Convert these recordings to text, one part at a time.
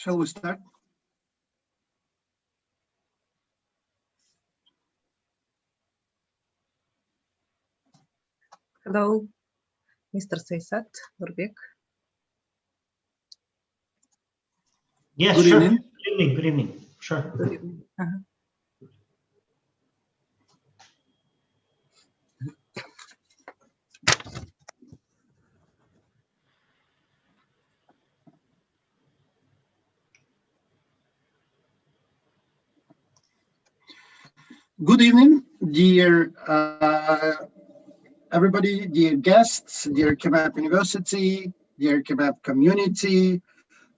Shall we start? Hello, Mr. Sayasat Nurbek. Yes, Good sure. evening. Good evening. Good evening. Sure. Good evening. Good evening, dear everybody, dear guests, dear KIMEP University, dear KIMEP community.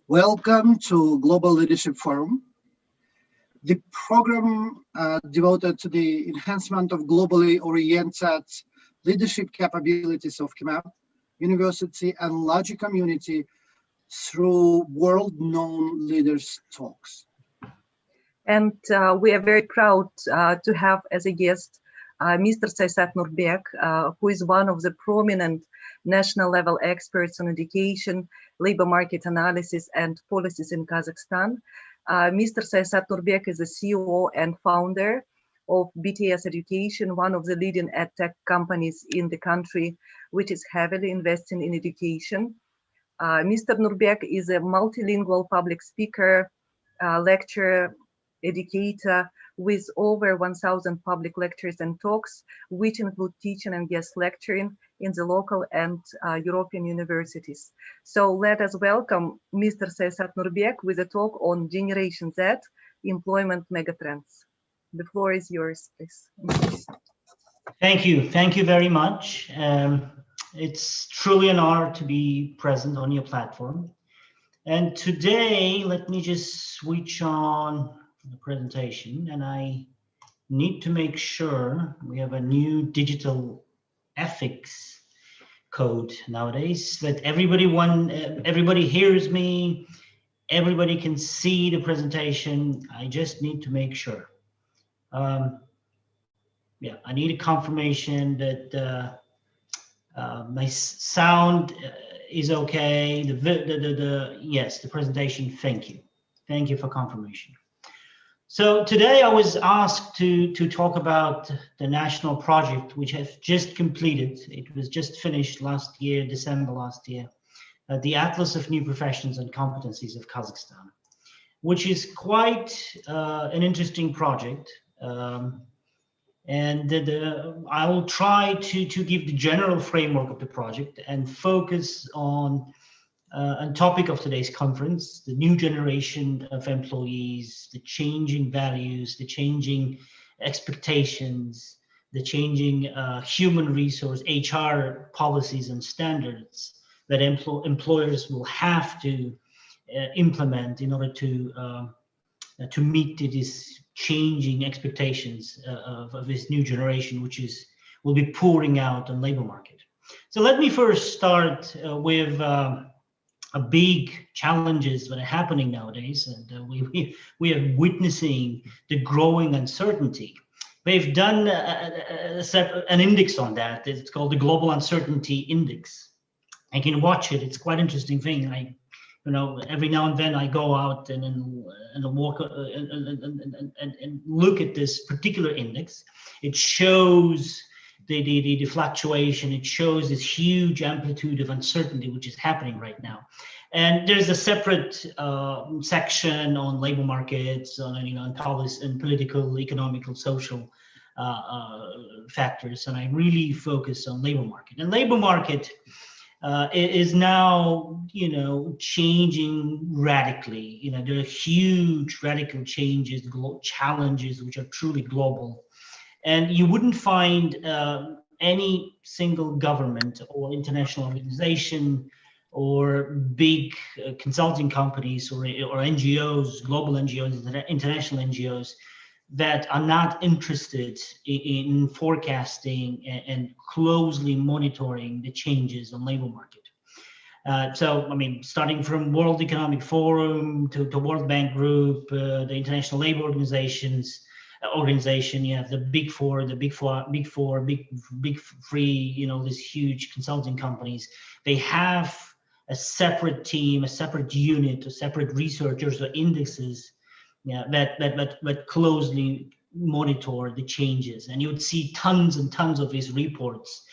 Welcome to Global Leadership Forum, the program devoted to the enhancement of globally oriented leadership capabilities of KIMEP University and larger community through world-known leaders talks. And we are very proud to have as a guest Mr. Sayasat Nurbek, who is one of the prominent national level experts on education, labor market analysis and policies in Kazakhstan. Mr. Sayasat Nurbek is the CEO and founder of BTS Education, one of the leading EdTech companies in the country, which is heavily investing in education. Mr. Nurbek is a multilingual public speaker, lecturer, educator with over 1,000 public lectures and talks, which include teaching and guest lecturing in the local and European universities. So let us welcome Mr. Sayasat Nurbek with a talk on Generation Z, employment megatrends. The floor is yours, please. Thank you. Thank you very much. It's truly an honor to be present on your platform. And today, let me just switch on the presentation, and I need to make sure we have a new digital ethics code nowadays that everybody hears me, everybody can see the presentation. I just need to make sure. Yeah, I need a confirmation that my sound is okay. Yes, the presentation. Thank you for confirmation. So today I was asked to talk about the national project, which has just completed. It was just finished last year, December last year, the Atlas of New Professions and Competencies of Kazakhstan, which is quite an interesting project. And I will try to give the general framework of the project and focus on a topic of today's conference, the new generation of employees, the changing values, the changing expectations, the changing human resource, HR policies and standards that employers will have to implement in order to meet these changing expectations of this new generation, which will be pouring out on labor market. So let me first start with big challenges that are happening nowadays, and we are witnessing the growing uncertainty. They've done an index on that. It's called the Global Uncertainty Index. I can watch it. It's quite an interesting thing. Every now and then I go out and walk and look at this particular index. It shows the fluctuation. It shows this huge amplitude of uncertainty which is happening right now. And there's a separate section on labor markets, on policy and political, economical, social factors. And I really focus on labor market. And labor market is now, changing radically. There are huge radical changes, challenges which are truly global. And you wouldn't find any single government or international organization or big consulting companies or NGOs, global NGOs, international NGOs that are not interested in forecasting and closely monitoring the changes on labor market. Starting from World Economic Forum to World Bank Group, the International Labor Organization, you have the big four, big three, these huge consulting companies. They have a separate team, a separate unit, a separate researchers or indexes, that closely monitor the changes. And you would see tons and tons of these reports,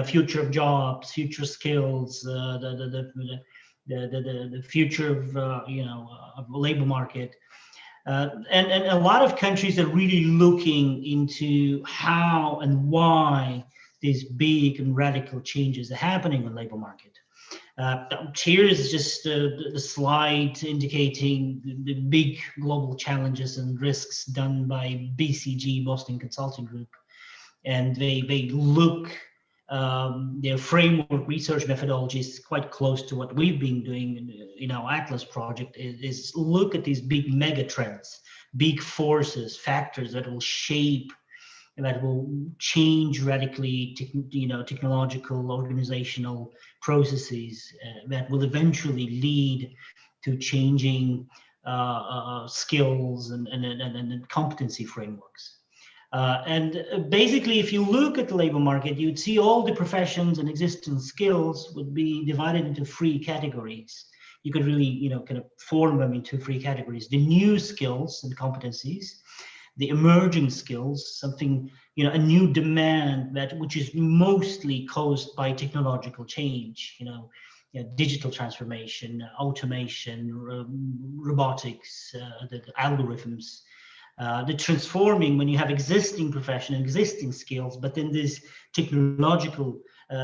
future of jobs, future skills, the future of of the labor market. And a lot of countries are really looking into how and why these big and radical changes are happening in the labor market. Here is just the slide indicating the big global challenges and risks done by BCG, Boston Consulting Group. And they look, their framework research methodology is quite close to what we've been doing in our Atlas project, is look at these big megatrends, big forces, factors that will shape, that will change radically, technological, organizational processes that will eventually lead to changing skills and competency frameworks. And basically, if you look at the labor market, you'd see all the professions and existing skills would be divided into 3 categories. You could really, kind of form them into 3 categories: the new skills and competencies, the emerging skills, something, a new demand which is mostly caused by technological change, digital transformation, automation, robotics, the algorithms. The transforming, when you have existing profession and existing skills, but then this technological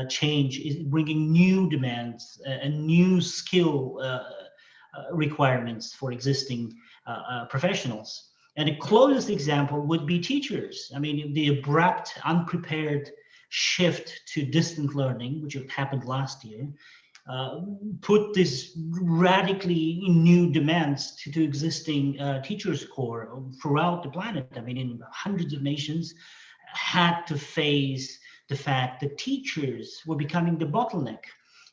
change is bringing new demands and new skill requirements for existing professionals. And the closest example would be teachers. I mean, the abrupt, unprepared shift to distant learning, which happened last year, put this radically new demands to existing teachers' corps throughout the planet. I mean, in hundreds of nations had to face the fact that teachers were becoming the bottleneck.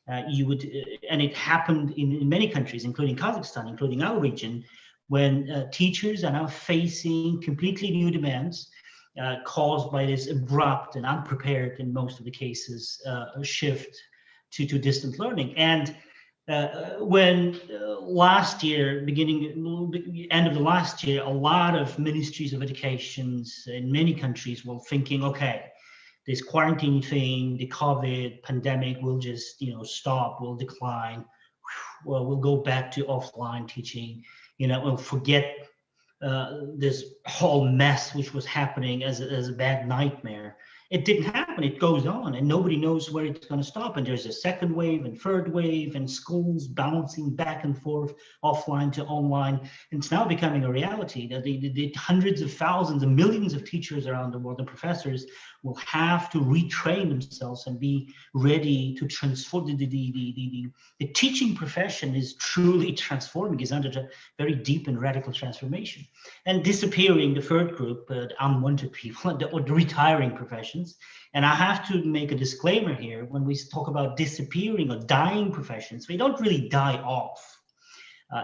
And it happened in many countries, including Kazakhstan, including our region, when teachers are now facing completely new demands caused by this abrupt and unprepared, in most of the cases, shift to distant learning. And when last year, end of the last year, a lot of ministries of education in many countries were thinking, okay, this quarantine thing, the COVID pandemic will just, stop, will decline. Well, we'll go back to offline teaching. We'll forget this whole mess which was happening as a bad nightmare. It didn't happen. It goes on, and nobody knows where it's going to stop. And there's a second wave and third wave, and schools bouncing back and forth, offline to online. And it's now becoming a reality that the hundreds of thousands and millions of teachers around the world and professors will have to retrain themselves and be ready to transform. The teaching profession is truly transforming, is under a very deep and radical transformation. And disappearing, the third group, the unwanted people, or the retiring professions. And I have to make a disclaimer here: when we talk about disappearing or dying professions, they don't really die off.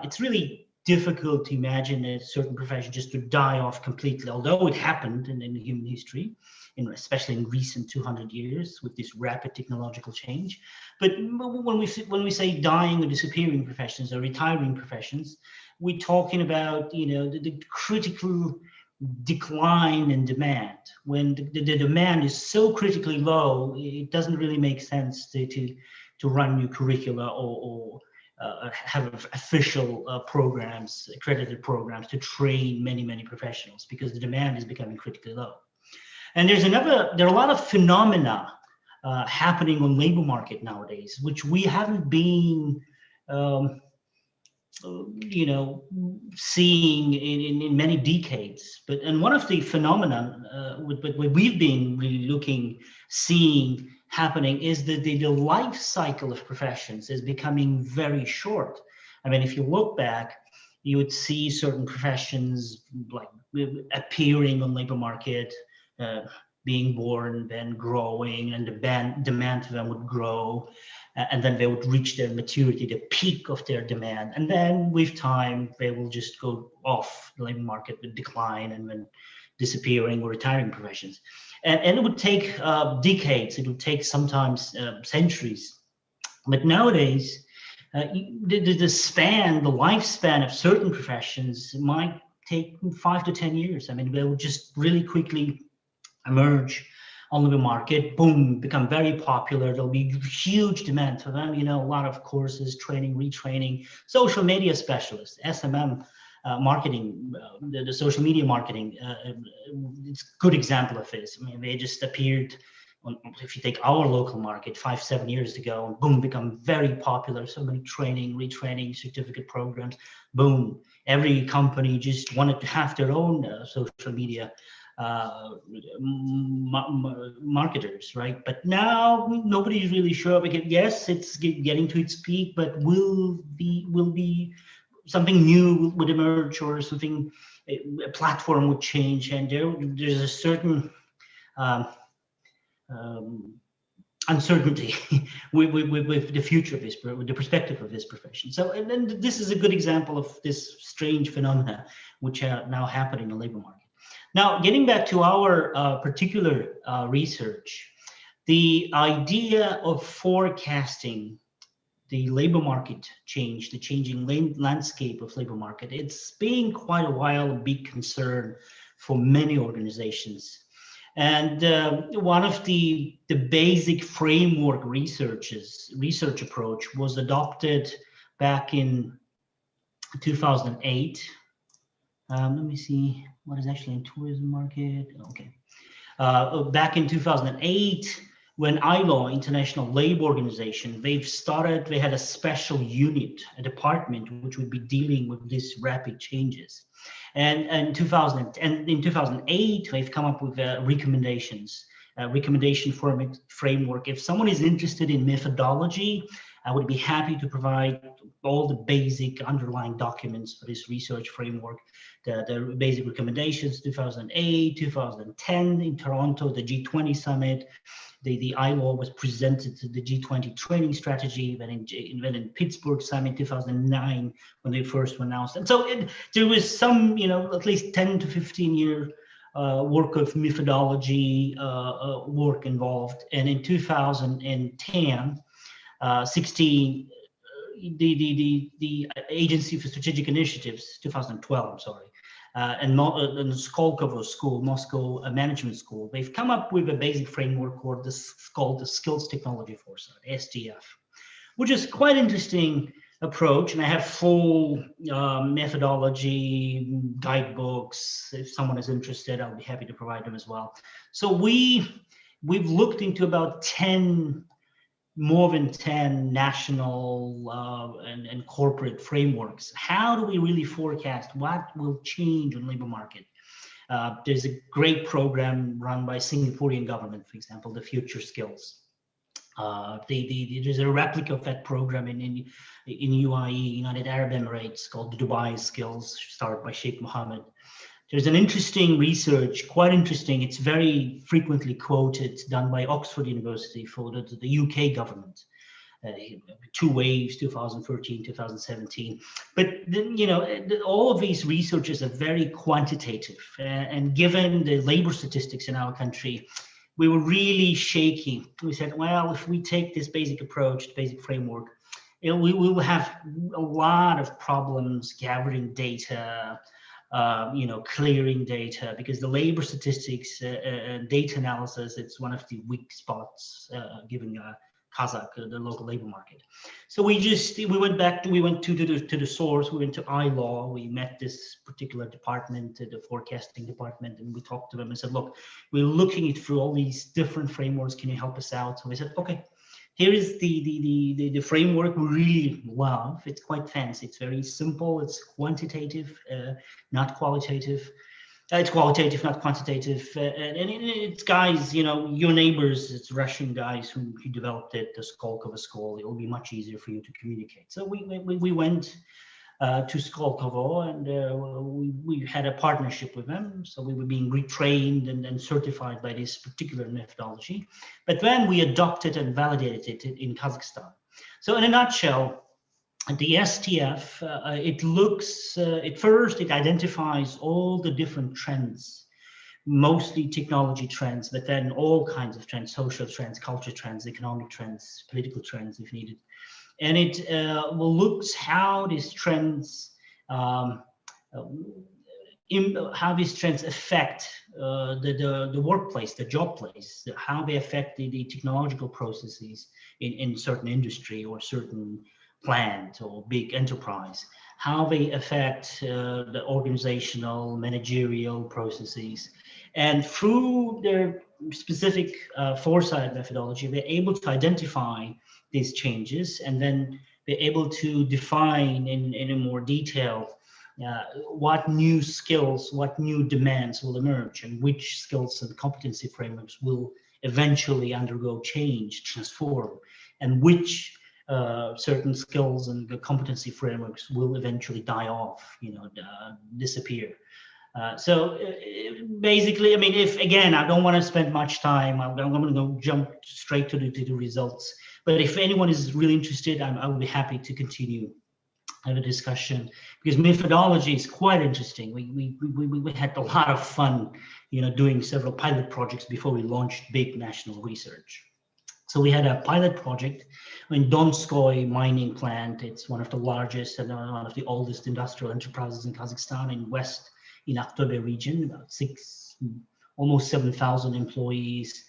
It's really difficult to imagine a certain profession just to die off completely, although it happened in human history, especially in recent 200 years with this rapid technological change. But when we say dying or disappearing professions or retiring professions, we're talking about the critical decline in demand. When the demand is so critically low, it doesn't really make sense to run new curricula or have official programs, accredited programs to train many professionals, because the demand is becoming critically low. And there are a lot of phenomena happening on labor market nowadays, which we haven't been seeing in many decades. And one of the phenomena what we've been really seeing happening is that the life cycle of professions is becoming very short. I mean, if you look back, you would see certain professions like appearing on labor market, being born, then growing, and the demand for them would grow, and then they would reach their maturity, the peak of their demand, and then with time they will just go off the labor market with decline and then disappearing or retiring professions. And it would take decades, it would take sometimes centuries. But nowadays the span, the lifespan of certain professions might take 5 to 10 years. I mean, they will just really quickly emerge on the market, boom, become very popular. There'll be huge demand for them, you know, a lot of courses, training, retraining, social media specialists, SMM, marketing, the social media marketing, it's a good example of this. I mean, they just appeared on, if you take our local market 5-7 years ago, and boom, become very popular. So many training, retraining, certificate programs, boom. Every company just wanted to have their own social media marketers, right? But now nobody's really sure. Because yes, it's getting to its peak, but will be something new would emerge, or something, a platform would change, and there's a certain uncertainty with the future of this, with the perspective of this profession. So, and then this is a good example of this strange phenomena which are now happening in the labor market. Now, getting back to our particular research, the idea of forecasting the labor market change, the changing landscape of labor market, it's been quite a while a big concern for many organizations. And one of the basic framework research approach was adopted back in 2008. Let me see what is actually in tourism market. Okay, back in 2008, when ILO, International Labour Organization, they had a special unit, a department which would be dealing with these rapid changes. And in 2008, they've come up with recommendations, recommendation framework. If someone is interested in methodology, I would be happy to provide all the basic underlying documents for this research framework. The basic recommendations, 2008, 2010 in Toronto, the G20 summit. The ILO was presented to the G20 training strategy, then in Pittsburgh summit 2009 when they first were announced. And so there was some, you know, at least 10 to 15 year work of methodology work involved. And in 2010, the Agency for Strategic Initiatives, 2012, I'm sorry, and Skolkovo School, Moscow Management School, they've come up with a basic framework called the Skills Technology Foresight, STF, which is quite interesting approach. And I have full methodology guidebooks. If someone is interested, I'll be happy to provide them as well. So we've looked into about more than 10 national and corporate frameworks. How do we really forecast what will change on the labor market? There's a great program run by Singaporean government, for example, the Future Skills. There's a replica of that program in UAE, United Arab Emirates, called the Dubai Skills, started by Sheikh Mohammed. There's an interesting research, quite interesting. It's very frequently quoted, done by Oxford University for the UK government. 2 waves, 2013, 2017. But then, you know, all of these researches are very quantitative. And given the labor statistics in our country, we were really shaky. We said, well, if we take this basic approach, basic framework, we will have a lot of problems gathering data, you know, clearing data, because the labor statistics data analysis, it's one of the weak spots given Kazakh, the local labor market. So we went to the source. We went to ILO. We met this particular department, the forecasting department, and we talked to them and said, look, we're looking through all these different frameworks. Can you help us out? So we said, okay. Here is the framework we really love. It's quite fancy. It's very simple. It's quantitative, not qualitative. It's qualitative, not quantitative. And it's guys, you know, your neighbors, it's Russian guys who developed it, the Skolkovo School. It will be much easier for you to communicate. So we went to Skolkovo, and we had a partnership with them. So we were being retrained and certified by this particular methodology. But then we adopted and validated it in Kazakhstan. So in a nutshell, the STF, it looks, at first it identifies all the different trends, mostly technology trends, but then all kinds of trends, social trends, culture trends, economic trends, political trends if needed. and it looks how these trends how these trends affect the workplace, the job place, how they affect the technological processes in certain industry or certain plant or big enterprise, how they affect the organizational, managerial processes. And through their specific foresight methodology, they're able to identify these changes, and then they're able to define in a more detail what new skills, what new demands will emerge, and which skills and competency frameworks will eventually undergo change, transform, and which certain skills and the competency frameworks will eventually die off, disappear. So basically, I mean, if again, I don't want to spend much time, I'm going to jump straight to the results. But if anyone is really interested, I will be happy to continue have a discussion, because methodology is quite interesting. We had a lot of fun, doing several pilot projects before we launched big national research. So we had a pilot project in Donskoy mining plant. It's one of the largest and one of the oldest industrial enterprises in Kazakhstan, in Aktobe region, about almost 7,000 employees.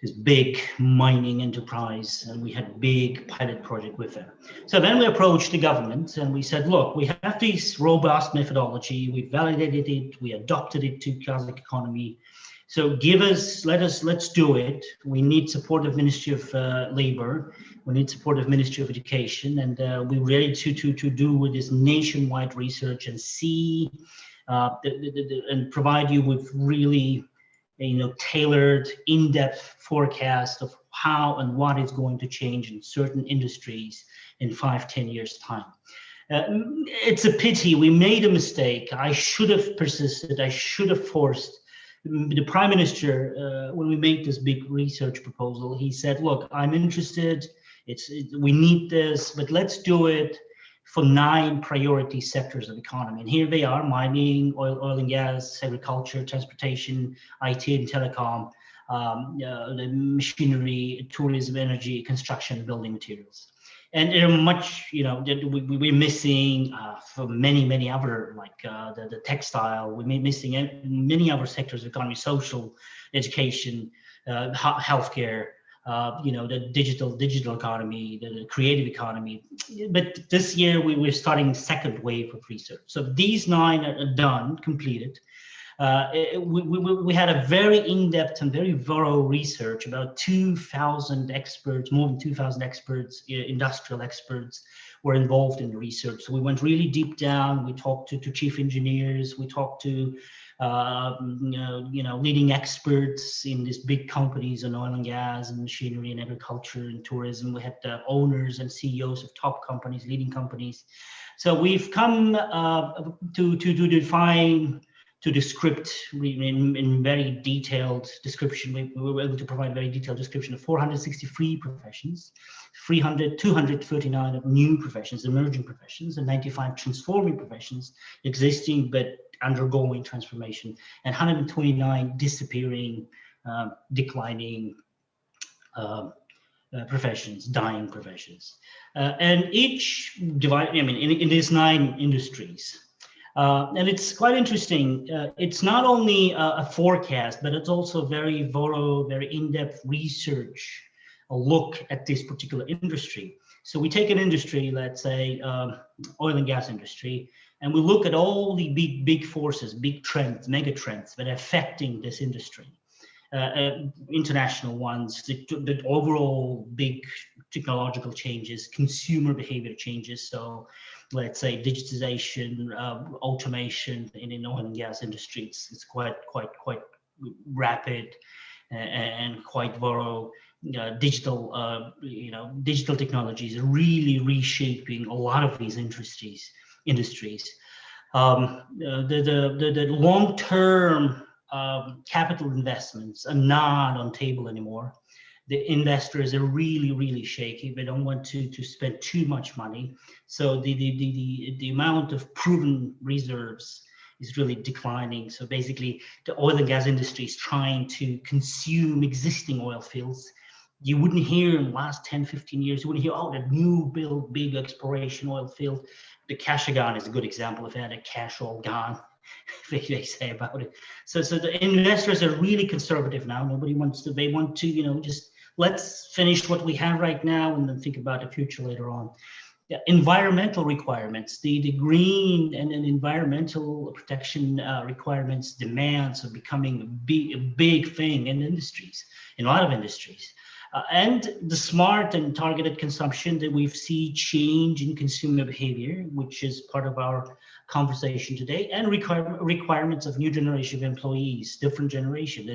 This big mining enterprise, and we had a big pilot project with them. So then we approached the government and we said, look, we have this robust methodology, we validated it, we adopted it to Kazakh economy. So let's do it. We need support of Ministry of Labor, we need support of Ministry of Education, and we're ready to do with this nationwide research and see and provide you with really tailored, in-depth forecast of how and what is going to change in certain industries in 5-10 years' time. It's a pity we made a mistake. I should have persisted. I should have forced the Prime Minister when we made this big research proposal. He said, "Look, I'm interested. We need this, but let's do it for 9 priority sectors of economy." And here they are: mining, oil and gas, agriculture, transportation, IT and telecom, the machinery, tourism, energy, construction, building materials. And there are much, we're missing for many other, like the textile, we're missing many other sectors of economy: social, education, healthcare, the digital economy, the creative economy. But this year we're starting second wave of research. So these 9 are done, completed. We had a very in-depth and very thorough research. About 2,000 experts, more than 2,000 experts, industrial experts, were involved in the research. So we went really deep down. We talked to chief engineers. We talked to leading experts in these big companies in oil and gas and machinery and agriculture and tourism. We had the owners and CEOs of top companies, leading companies. So we've come to define to the script in very detailed description. We were able to provide a very detailed description of 463 professions, 239 of new professions, emerging professions, and 95 transforming professions, existing but undergoing transformation, and 129 disappearing, declining professions, dying professions. And each divided, in these 9 industries. And it's quite interesting. It's not only a forecast, but it's also very thorough, very in-depth research, a look at this particular industry. So we take an industry, let's say oil and gas industry, and we look at all the big forces, big trends, mega trends that are affecting this industry. International ones, the overall big technological changes, consumer behavior changes. So let's say digitization, automation in oil and gas industry, it's quite rapid and quite thorough. Digital technologies are really reshaping a lot of these industries. The long-term capital investments are not on table anymore. The investors are really shaky. They don't want to spend too much money. So the amount of proven reserves is really declining. So basically, the oil and gas industry is trying to consume existing oil fields, you wouldn't hear in the last 10, 15 years, you wouldn't hear, oh, the new build, big exploration oil field. The Kashagan is a good example of that, a cash all gone, they say about it. So the investors are really conservative now. Nobody wants to, they want to, you know, just let's finish what we have right now and then think about the future later on. Yeah, environmental requirements, the green and environmental protection requirements, demands are becoming a big thing in industries, in a lot of industries. And the smart and targeted consumption that we've seen change in consumer behavior, which is part of our conversation today, and requirements of new generation of employees, different generation.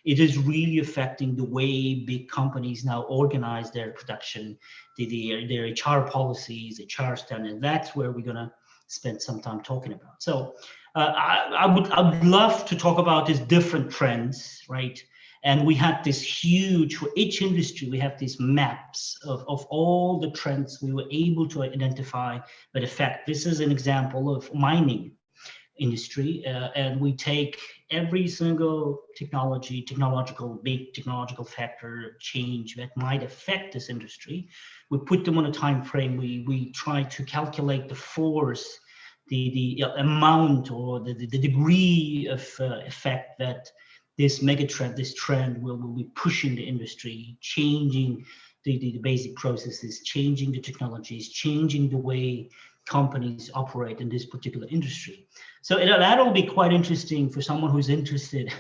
It is really affecting the way big companies now organize their production, their HR policies, HR standards. That's where we're gonna spend some time talking about. So I would love to talk about these different trends, right? And we had this huge, for each industry, we have these maps of all the trends we were able to identify that affect. This is an example of mining industry, and we take every single big technological factor change that might affect this industry. We put them on a time frame. We try to calculate the force, the amount or the degree of effect that this megatrend, this trend will be pushing the industry, changing the basic processes, changing the technologies, changing the way companies operate in this particular industry. So that'll be quite interesting for someone who's interested,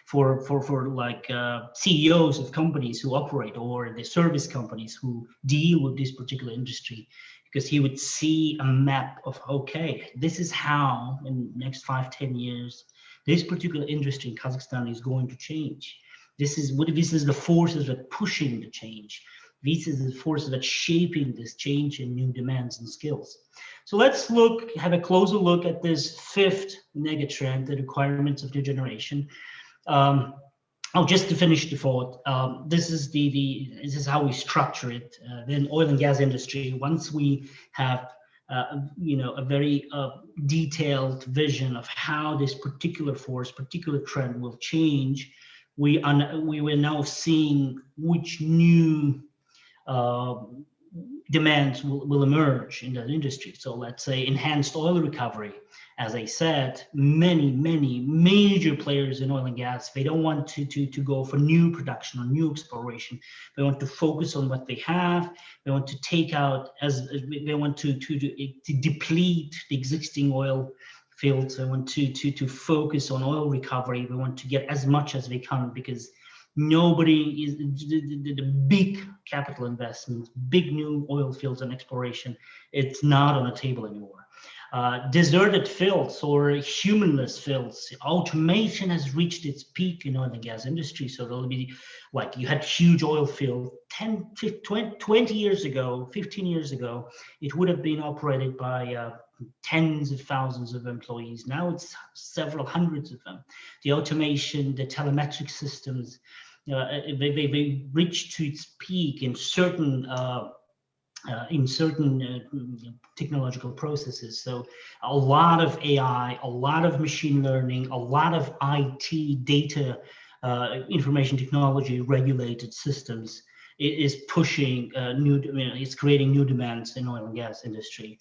for like CEOs of companies who operate, or the service companies who deal with this particular industry, because he would see a map of, okay, this is how in the next 5-10 years this particular industry in Kazakhstan is going to change. This is the forces that are pushing the change. These are the forces that are shaping this change in new demands and skills. So let's have a closer look at this fifth megatrend, the requirements of new generation. Just to finish the thought, this is how we structure it. Then oil and gas industry. Once we have a very detailed vision of how this particular trend will change, we were now seeing which new demands will emerge in that industry. So let's say enhanced oil recovery. As I said, many major players in oil and gas, they don't want to go for new production or new exploration. They want to focus on what they have. They want to take out, they want to deplete the existing oil fields. They want to focus on oil recovery. They want to get as much as they can, because nobody is the big capital investments, big new oil fields and exploration. It's not on the table anymore. Deserted fields or humanless fields. Automation has reached its peak in oil and gas industry. So there'll be, like, you had huge oil field 10, 20 years ago, 15 years ago, it would have been operated by tens of thousands of employees. Now it's several hundreds of them. The automation, the telemetric systems, they reached to its peak in certain technological processes. So a lot of AI, a lot of machine learning, a lot of IT data, information technology regulated systems is pushing it's creating new demands in oil and gas industry.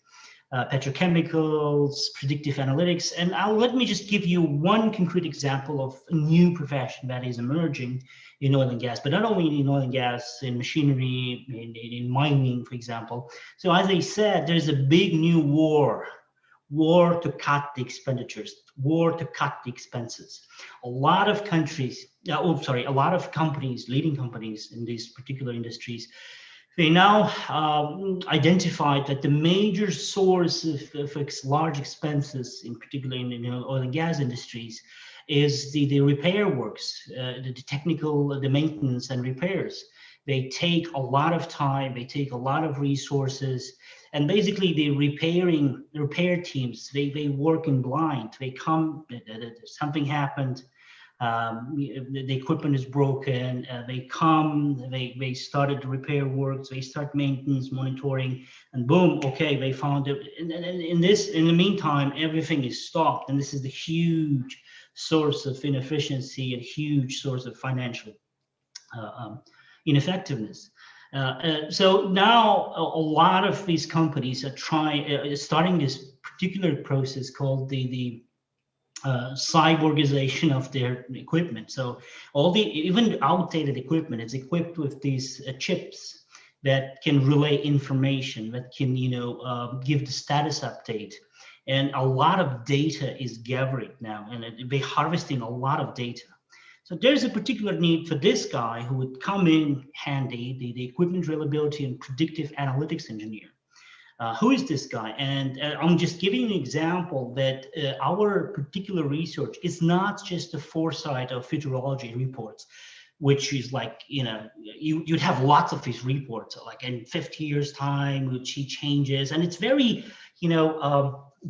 Petrochemicals, predictive analytics, and let me just give you one concrete example of a new profession that is emerging in oil and gas, but not only in oil and gas, in machinery, in mining, for example. So as I said, there's a big new war to cut the expenditures, war to cut the expenses. A lot of countries, a lot of companies, leading companies in these particular industries, they now identified that the major source of large expenses, in particular in oil and gas industries, is the repair works, the maintenance and repairs. They take a lot of time, they take a lot of resources, and basically the repair teams, they work in blind. They come, something happened, the equipment is broken, they come, they started the repair works, they start maintenance, monitoring, and boom, okay, they found it. And in the meantime, everything is stopped, and this is the huge source of inefficiency and huge source of financial ineffectiveness. So now a lot of these companies are starting this particular process called the cyborgization of their equipment. So even outdated equipment is equipped with these chips that can relay information, that can give the status update. And a lot of data is gathered now, and they're harvesting a lot of data. So there's a particular need for this guy who would come in handy, the equipment reliability and predictive analytics engineer. Who is this guy? And I'm just giving an example that our particular research is not just a foresight of futurology reports, which is like, you'd have lots of these reports, like in 50 years time, which he changes. And it's very,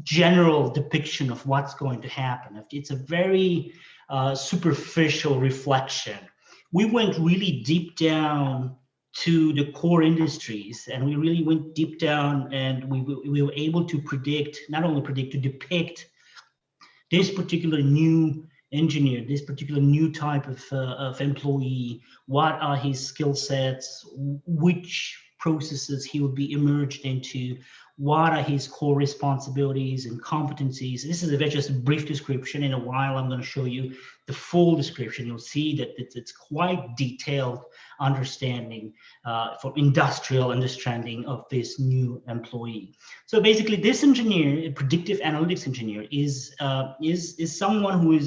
general depiction of what's going to happen. It's a very superficial reflection. We went really deep down to the core industries, and we really went deep down, and we were able to not only predict, to depict this particular new engineer, this particular new type of employee, what are his skill sets, which processes he would be emerged into, what are his core responsibilities and competencies. This is just a brief description. In a while, I'm going to show you the full description. You'll see that it's quite detailed understanding for industrial understanding of this new employee. So basically, this engineer, a predictive analytics engineer, is someone who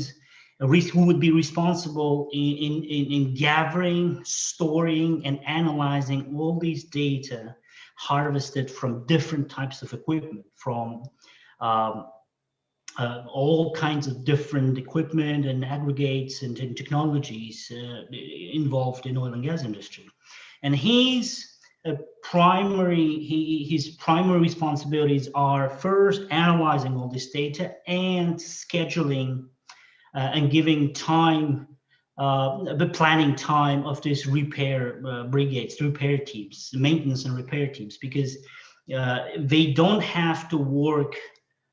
would be responsible in gathering, storing, and analyzing all these data harvested from different types of equipment, from all kinds of different equipment and aggregates and technologies involved in oil and gas industry. And his primary responsibilities are first analyzing all this data and scheduling and giving time, the planning time of this repair brigades, repair teams, maintenance and repair teams, because they don't have to work,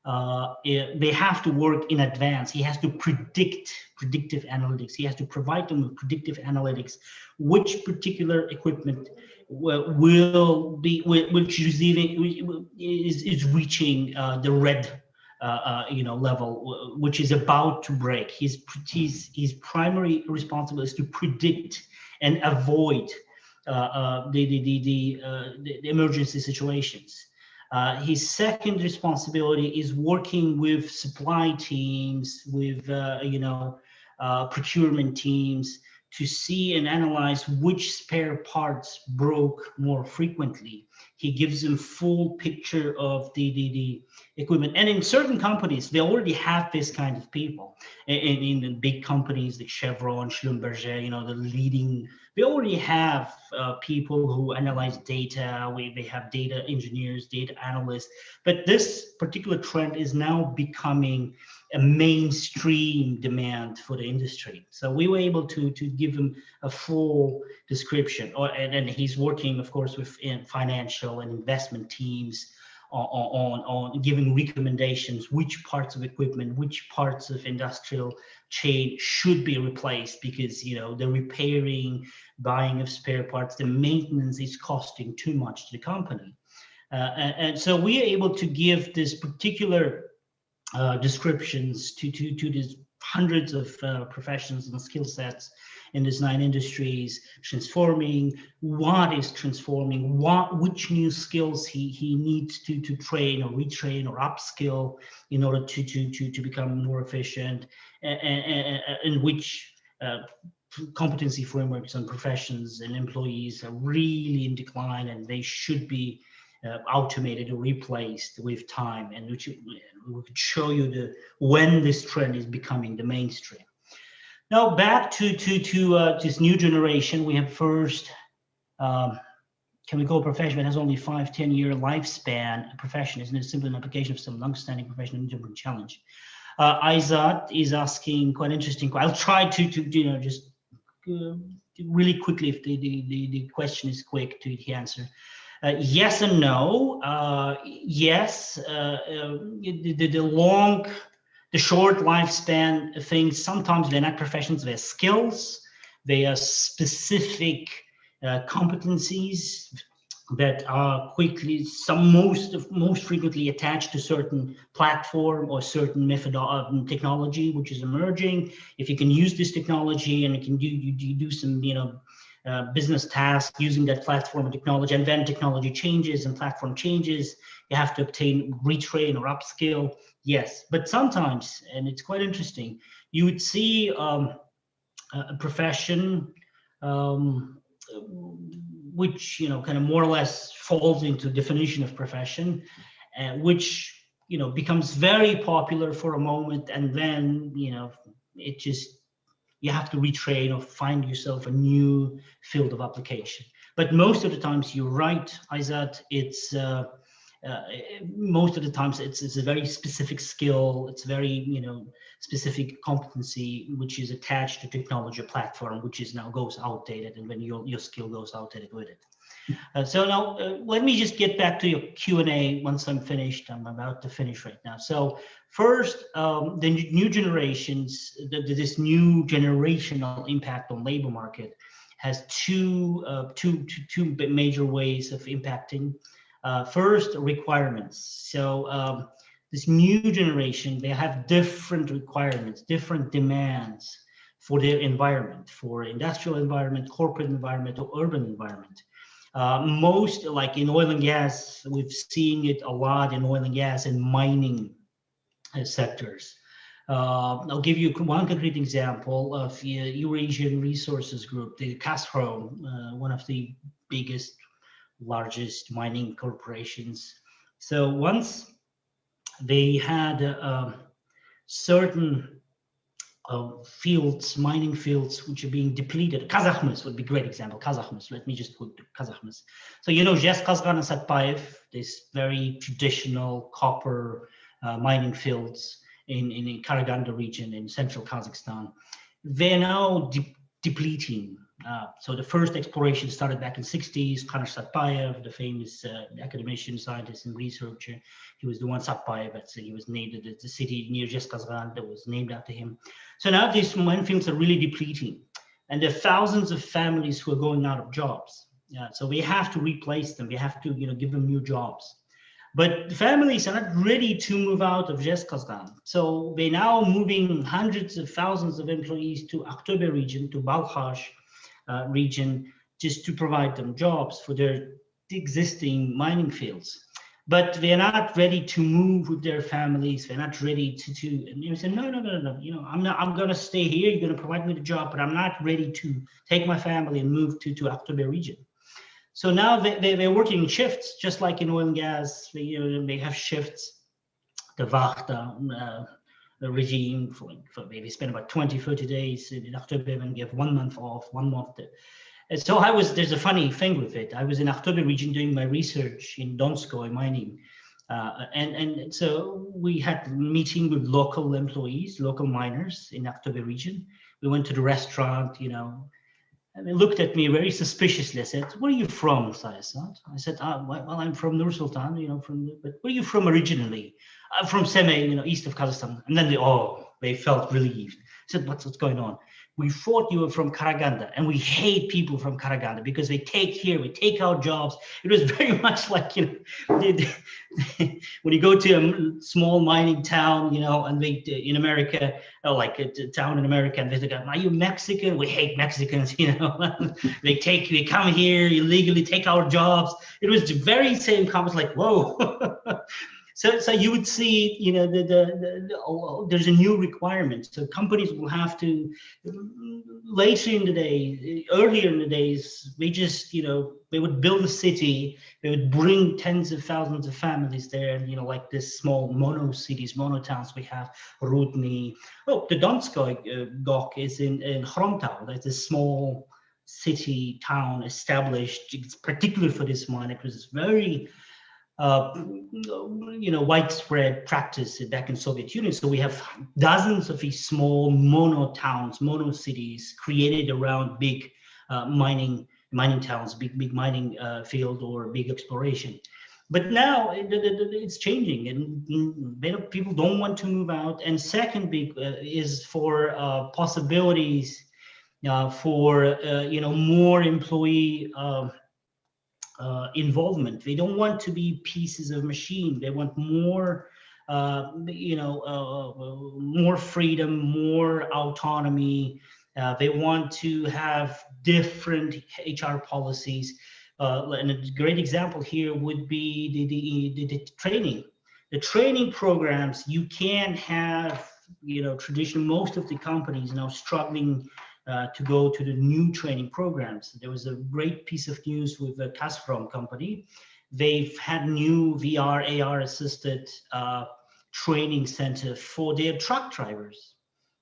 they have to work in advance. He has to predictive analytics. He has to provide them with predictive analytics, which particular equipment is reaching the red level, which is about to break. His primary responsibility is to predict and avoid the emergency situations. His second responsibility is working with supply teams, with procurement teams, to see and analyze which spare parts broke more frequently. He gives them full picture of the equipment. And in certain companies, they already have this kind of people. In the big companies like Chevron, Schlumberger, the leading, they already have people who analyze data. They have data engineers, data analysts. But this particular trend is now becoming a mainstream demand for the industry. So we were able to give him a full description. And he's working, of course, with financial and investment teams on giving recommendations, which parts of equipment, which parts of industrial chain should be replaced, because the repairing, buying of spare parts, the maintenance is costing too much to the company. And so we are able to give this particular descriptions to these hundreds of professions and skill sets in these 9 industries, transforming, what is transforming, which new skills he needs to train or retrain or upskill in order to become more efficient, and which competency frameworks and professions and employees are really in decline, and they should be automated or replaced with time, and which we could show you when this trend is becoming the mainstream. Now back to this new generation. We have first chemical profession that has only 5-10 year lifespan. A profession isn't it simply an application of some long-standing professional intermittent challenge. Ayzat is asking quite interesting. I'll try to just really quickly, if the question is quick, to answer. Yes and no. Yes, the short lifespan things, sometimes they're not professions, they're skills, they are specific competencies that are most frequently attached to certain platform or certain technology which is emerging. If you can use this technology and you do some business tasks using that platform and technology, and then technology changes and platform changes, you have to obtain retrain or upskill. Yes, but sometimes, and it's quite interesting, you would see a profession which kind of more or less falls into definition of profession, which becomes very popular for a moment, and then it just, you have to retrain or find yourself a new field of application. But most of the times, you're right, Aizat, it's most of the times it's a very specific skill, it's very specific competency which is attached to technology platform, which is now goes outdated, and when your skill goes outdated with it. So now let me just get back to your Q&A once I'm finished. I'm about to finish right now. So first, the new generations, this new generational impact on labor market has two major ways of impacting. First, requirements. So this new generation, they have different requirements, different demands for their environment, for industrial environment, corporate environment, or urban environment. Most, like in oil and gas, we've seen it a lot in oil and gas and mining sectors. I'll give you one concrete example of the Eurasian Resources Group, the Gazprom, one of the biggest, largest mining corporations. So once they had certain fields, mining fields, which are being depleted. Kazakhstan would be a great example. Kazakhstan, let me just put Kazakhstan. So Zhezkazgan and Satpayev, this very traditional copper mining fields in Karaganda region in central Kazakhstan, they're now depleting. So the first exploration started back in the 60s. Kanar Satpayev, the famous academician, scientist, and researcher, he was the one, Satpayev, he was named, the city near Zhezkazgan that was named after him. So now these mine fields are really depleting, and there are thousands of families who are going out of jobs. So we have to replace them. We have to give them new jobs. But the families are not ready to move out of Zhezkazgan. So they're now moving hundreds of thousands of employees to Aktobe region, to Balkhash region, just to provide them jobs for their existing mining fields. But they're not ready to move with their families. They're not ready to and you say, no, I'm going to stay here. You're going to provide me the job, but I'm not ready to take my family and move to Aktobe region. So now they're working in shifts, just like in oil and gas. They have shifts. The Vachta regime, for maybe spend about 20-30 days in October and give 1 month off, 1 month. And so there's a funny thing with it. I was in October region doing my research in Donskoy mining. And so we had a meeting with local employees, local miners in October region. We went to the restaurant, and they looked at me very suspiciously. I said, "Where are you from, Sayasat?" I said, well, I'm from Nur Sultan, but where are you from originally? I'm from Semey, east of Kazakhstan. And then they felt relieved. I said, what's going on? We thought you were from Karaganda, and we hate people from Karaganda because we take our jobs. It was very much like, when you go to a small mining town, and they, in America, like a town in America, and they go, are you Mexican? We hate Mexicans, they come here, illegally take our jobs. It was the very same comments, like, whoa. So you would see, there's a new requirement. So companies will have to, earlier in the days, they just, they would build a city, they would bring tens of thousands of families there, like this small mono cities, mono towns we have, Rudny. The Donskoy Gok is in Hromtau. That's a small city town established, it's particular for this mine. It was very widespread practice back in Soviet Union. So we have dozens of these small mono towns, mono cities created around big mining towns, big mining field or big exploration. But now it's changing, and people don't want to move out. And second big is for possibilities for more employee involvement. They don't want to be pieces of machine. They want more, more freedom, more autonomy. They want to have different HR policies. And a great example here would be the training. The training programs, you can't have, traditionally most of the companies now struggling to go to the new training programs. There was a great piece of news with the Kazakhstan company. They've had new VR, AR assisted training center for their truck drivers.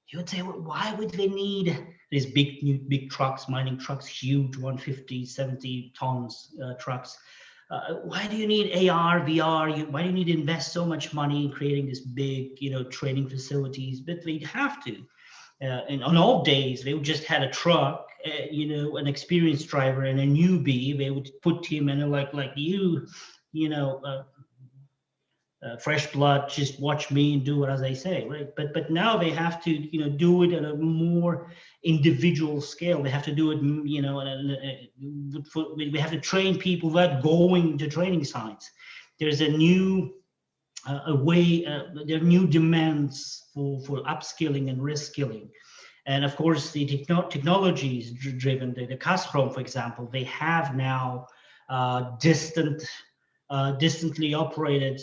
You would say, well, why would they need these big trucks, mining trucks, huge 150, 70 tons trucks? Why do you need AR, VR? Why do you need to invest so much money in creating this big, training facilities? But they have to. And on old days, they would just had a truck, an experienced driver and a newbie. They would put him in like you, fresh blood, just watch me and do what as I say, right? But now they have to, do it at a more individual scale. They have to do it, we have to train people without going to training sites. There's a new there are new demands for upskilling and reskilling. And of course, the technology is driven. The Kazakhstan, for example, they have now distantly operated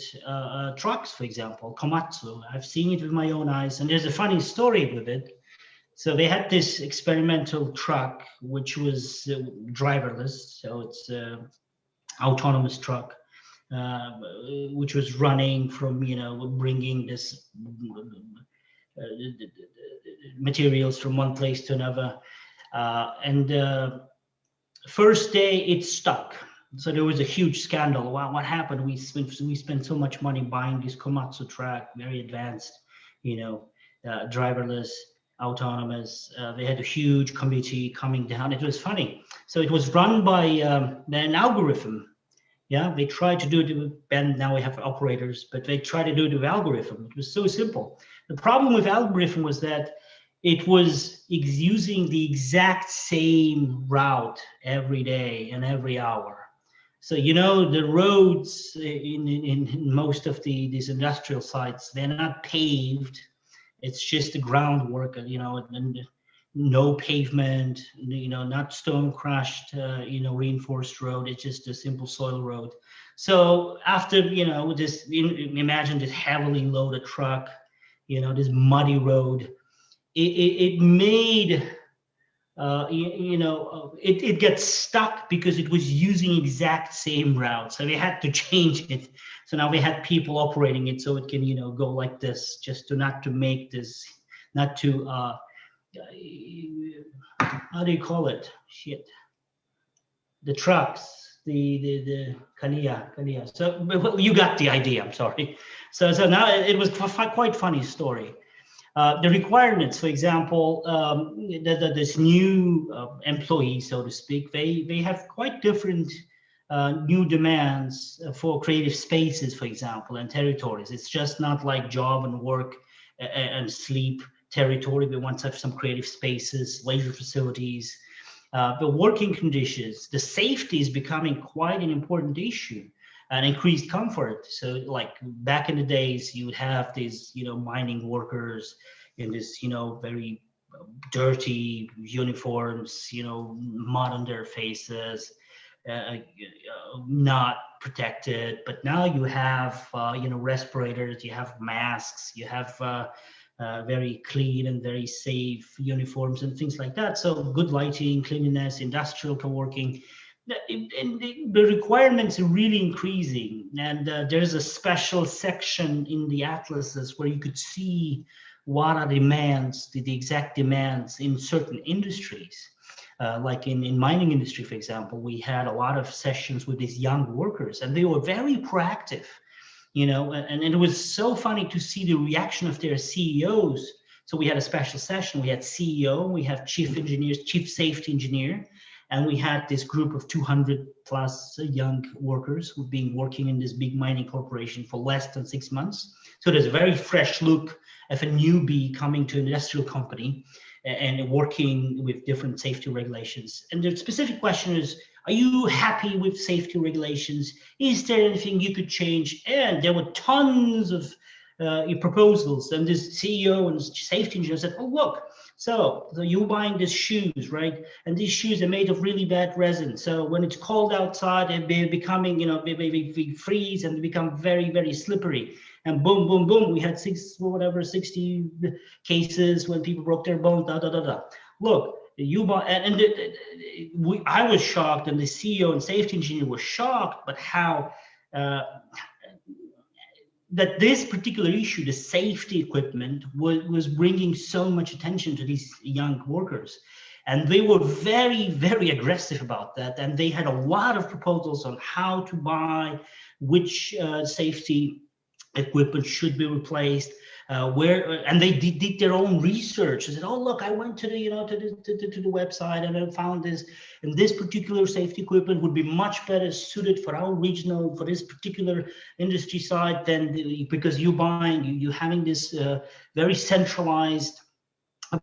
trucks, for example, Komatsu. I've seen it with my own eyes, and there's a funny story with it. So they had this experimental truck, which was driverless, so it's an autonomous truck, which was running from, bringing this materials from one place to another. And first day it stuck. So there was a huge scandal. Wow, what happened? We spent so much money buying this Komatsu truck, very advanced, driverless, autonomous. They had a huge committee coming down. It was funny. So it was run by an algorithm. Yeah, they tried to do it, and now we have operators, but they tried to do it with algorithm. It was so simple. The problem with algorithm was that it was using the exact same route every day and every hour. So, the roads in most of these industrial sites, they're not paved. It's just the groundwork, and no pavement, not stone crushed, reinforced road. It's just a simple soil road. So after, imagine this heavily loaded truck, this muddy road, it made, it gets stuck because it was using exact same route. So they had to change it. So now we had people operating it so it can, go like this, just to not to make this, not to, how do you call it? Shit. The trucks, the Kalia. So well, you got the idea, I'm sorry. So now it was quite funny story. The requirements, for example, this new employee, so to speak, they have quite different new demands for creative spaces, for example, and territories. It's just not like job and work and sleep territory. We want to have some creative spaces, leisure facilities, the working conditions. The safety is becoming quite an important issue, and increased comfort. So like back in the days, you would have these, mining workers in this, very dirty uniforms, mud on their faces, not protected. But now you have, respirators, you have masks, you have very clean and very safe uniforms and things like that. So good lighting, cleanliness, industrial co-working. And the requirements are really increasing, and there's a special section in the atlases where you could see what are demands, the exact demands in certain industries. Like in mining industry, for example, we had a lot of sessions with these young workers, and they were very proactive, and it was so funny to see the reaction of their CEOs. So we had a special session. We had CEO, we have chief engineers, chief safety engineer, and we had this group of 200 plus young workers who've been working in this big mining corporation for less than 6 months. So there's a very fresh look of a newbie coming to an industrial company. and working with different safety regulations. And the specific question is, are you happy with safety regulations? Is there anything you could change? And there were tons of proposals. And this CEO and safety engineer said, oh, look, so you're buying these shoes, right? And these shoes are made of really bad resin. So when it's cold outside, they're becoming, they freeze and they become very, very slippery. And boom, boom, boom, we had 60 cases when people broke their bones, Look, I was shocked, and the CEO and safety engineer was shocked, but how that this particular issue, the safety equipment, was bringing so much attention to these young workers. And they were very, very aggressive about that. And they had a lot of proposals on how to buy, which safety equipment should be replaced, and they did their own research. They said, oh, look, I went to the, to the website and I found this, and this particular safety equipment would be much better suited for our regional, for this particular industry side than because you're having this very centralized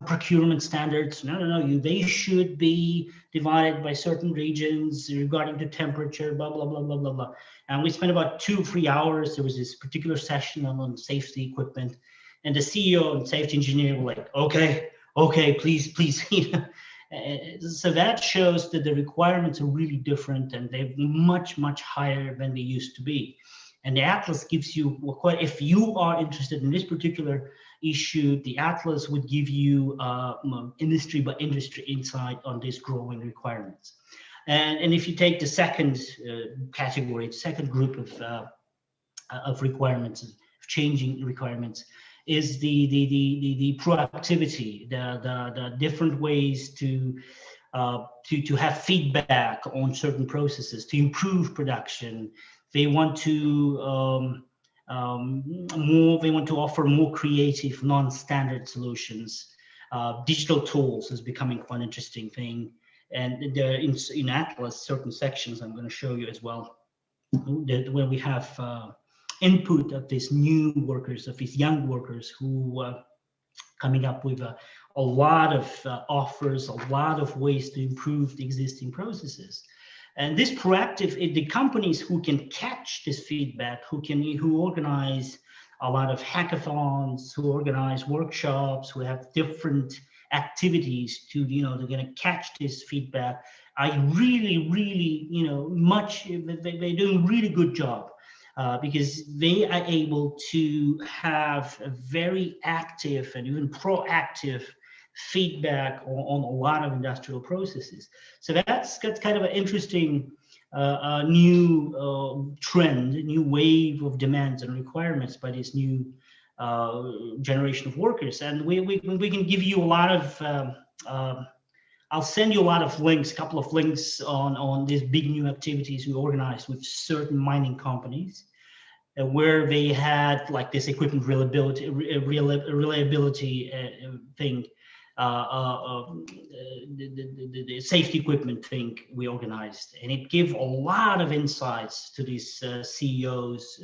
procurement standards. No, they should be divided by certain regions regarding the temperature, blah, blah, blah, blah, blah, blah. And we spent about 2-3 hours. There was this particular session on safety equipment, and the CEO and safety engineer were like, okay, please. So that shows that the requirements are really different, and they're much, much higher than they used to be. And the Atlas gives you, if you are interested in this particular issue, the Atlas would give you industry by industry insight on these growing requirements. And if you take the second category, the second group of requirements, of changing requirements, is the proactivity, the different ways to have feedback on certain processes, to improve production. They want to they want to offer more creative, non-standard solutions. Digital tools is becoming quite an interesting thing. And in Atlas, certain sections I'm going to show you as well, where we have input of these new workers, of these young workers who are coming up with a lot of offers, a lot of ways to improve the existing processes. And this proactive, the companies who can catch this feedback, who organize a lot of hackathons, who organize workshops, who have different activities to, they're going to catch this feedback. I really, they're doing a really good job because they are able to have a very active and even proactive feedback on a lot of industrial processes. So that's kind of an interesting new trend, a new wave of demands and requirements by this new generation of workers. And we can give you a lot of, I'll send you a lot of links, a couple of links on these big new activities we organized with certain mining companies, where they had like this equipment reliability thing, the safety equipment thing we organized, and it gave a lot of insights to these CEOs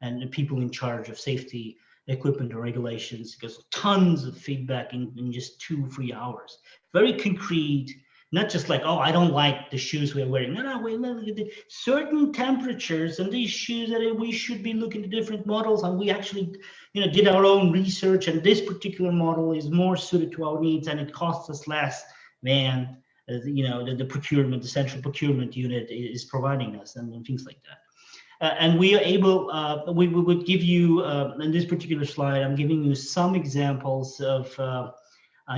and the people in charge of safety equipment and regulations, because tons of feedback in just 2-3 hours. Very concrete, not just like, oh, I don't like the shoes we're wearing. No, wait, certain temperatures and these shoes that we should be looking at different models, and we actually, did our own research, and this particular model is more suited to our needs, and it costs us less than the procurement, the central procurement unit is providing us, and things like that. And we are able, we would give you, in this particular slide, I'm giving you some examples of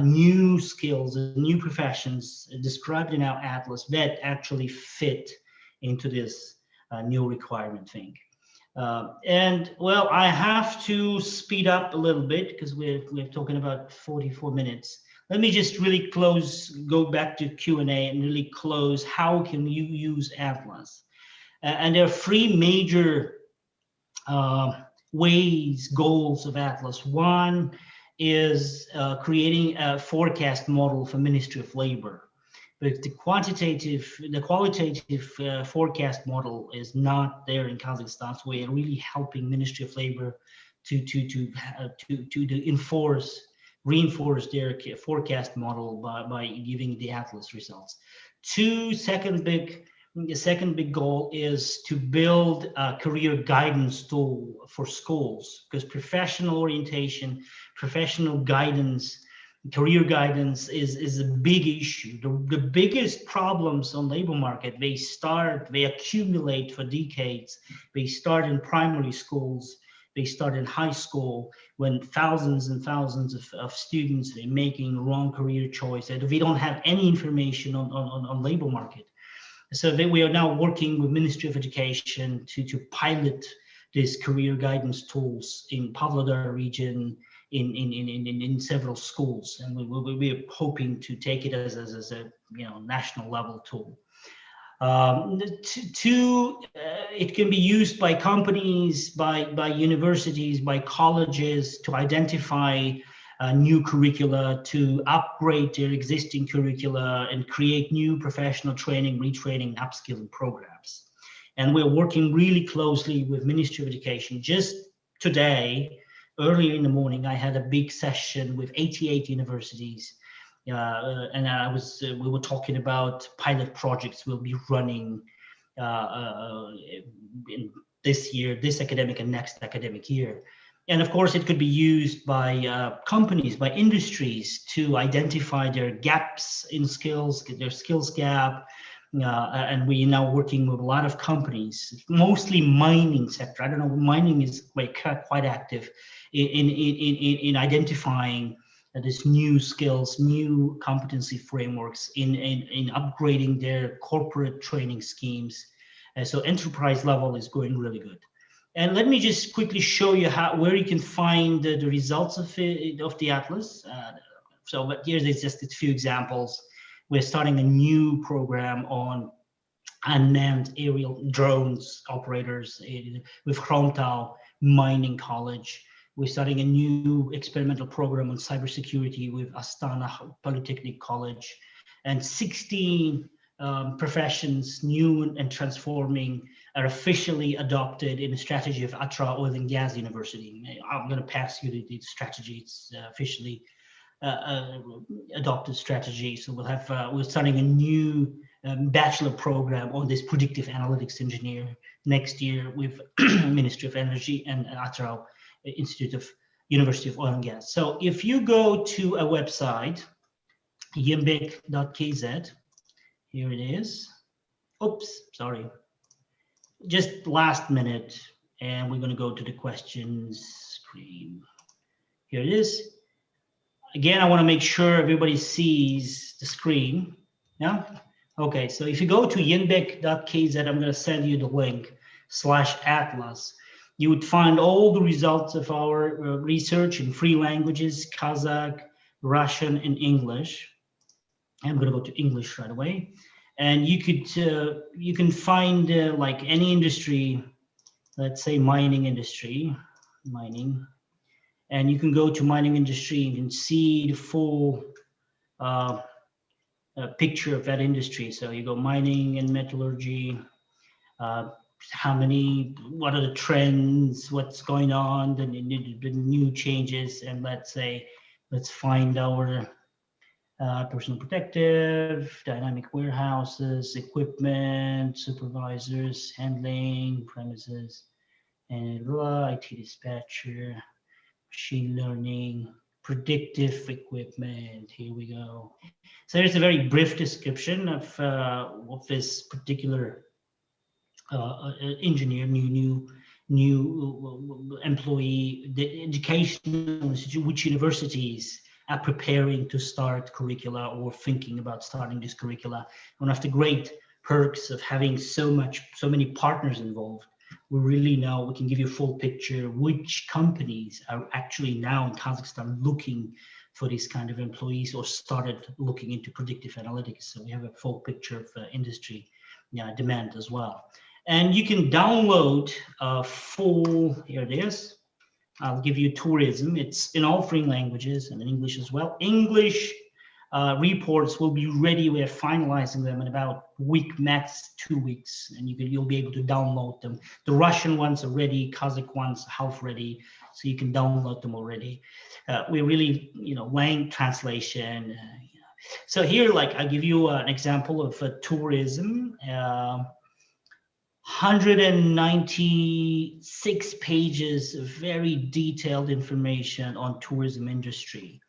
new skills, new professions described in our Atlas that actually fit into this new requirement thing. And well, I have to speed up a little bit because we're talking about 44 minutes. Let me just really go back to Q&A and really close. How can you use Atlas? And there are 3 major goals of Atlas. One is creating a forecast model for Ministry of Labor. But the qualitative forecast model is not there in Kazakhstan. So we are really helping Ministry of Labor to enforce reinforce their forecast model by giving the Atlas results. The second big goal is to build a career guidance tool for schools, because professional orientation, professional guidance, career guidance is a big issue. The biggest problems on labor market, they accumulate for decades. They start in primary schools, they start in high school, when thousands and thousands of students are making wrong career choice, and we don't have any information on labor market. So we are now working with Ministry of Education to pilot these career guidance tools in Pavlodar region, in several schools, and we're hoping to take it as a national level tool. It can be used by companies, by universities, by colleges to identify new curricula, to upgrade their existing curricula and create new professional training, retraining, upskilling programs. And we're working really closely with Ministry of Education. Just today, earlier in the morning, I had a big session with 88 universities, and we were talking about pilot projects we'll be running in this academic and next academic year. And of course, it could be used by companies, by industries, to identify their gaps in skills, their skills gap. And we're now working with a lot of companies, mostly mining sector. I don't know, mining is quite active in identifying these new skills, new competency frameworks in upgrading their corporate training schemes. So enterprise level is going really good. And let me just quickly show you where you can find the results of the Atlas. But here's just a few examples. We're starting a new program on unmanned aerial drones operators with Chromtau Mining College. We're starting a new experimental program on cybersecurity with Astana Polytechnic College, and 16 professions, new and transforming, are officially adopted in the strategy of Atra Oil and Gas University. I'm going to pass you the strategy. It's officially adopted strategy. So we're starting a new bachelor program on this predictive analytics engineer next year with Ministry of Energy and Atra Institute of University of Oil and Gas. So if you go to a website, yimbek.kz, here it is. Oops, sorry. Just last minute, and we're going to go to the questions screen. Here it is. Again, I want to make sure everybody sees the screen. Yeah. Okay. So if you go to yimbek.kz, I'm going to send you the link /atlas. You would find all the results of our research in 3 languages: Kazakh, Russian, and English. I'm going to go to English right away. And you can find like any industry, let's say mining industry, and you can go to mining industry and you can see the full picture of that industry. So you go mining and metallurgy, what are the trends, what's going on, the new changes, and let's find our personal protective, dynamic warehouses, equipment, supervisors, handling, premises, and IT dispatcher, machine learning, predictive equipment. Here we go. So there's a very brief description of this particular engineer, new employee, the educational institute, which universities are preparing to start curricula or thinking about starting this curricula. One of the great perks of having so many partners involved, we really know, we can give you a full picture which companies are actually now in Kazakhstan looking for these kind of employees or started looking into predictive analytics. So we have a full picture of industry demand as well. And you can download a full, here it is. I'll give you tourism. It's in all 3 languages and in English as well. English, reports will be ready. We're finalizing them in about a week, max 2 weeks, and you'll be able to download them. The Russian ones are ready, Kazakh ones half ready, so you can download them already. We're really, lang translation. So here, I give you an example of tourism. 196 pages of very detailed information on tourism industry.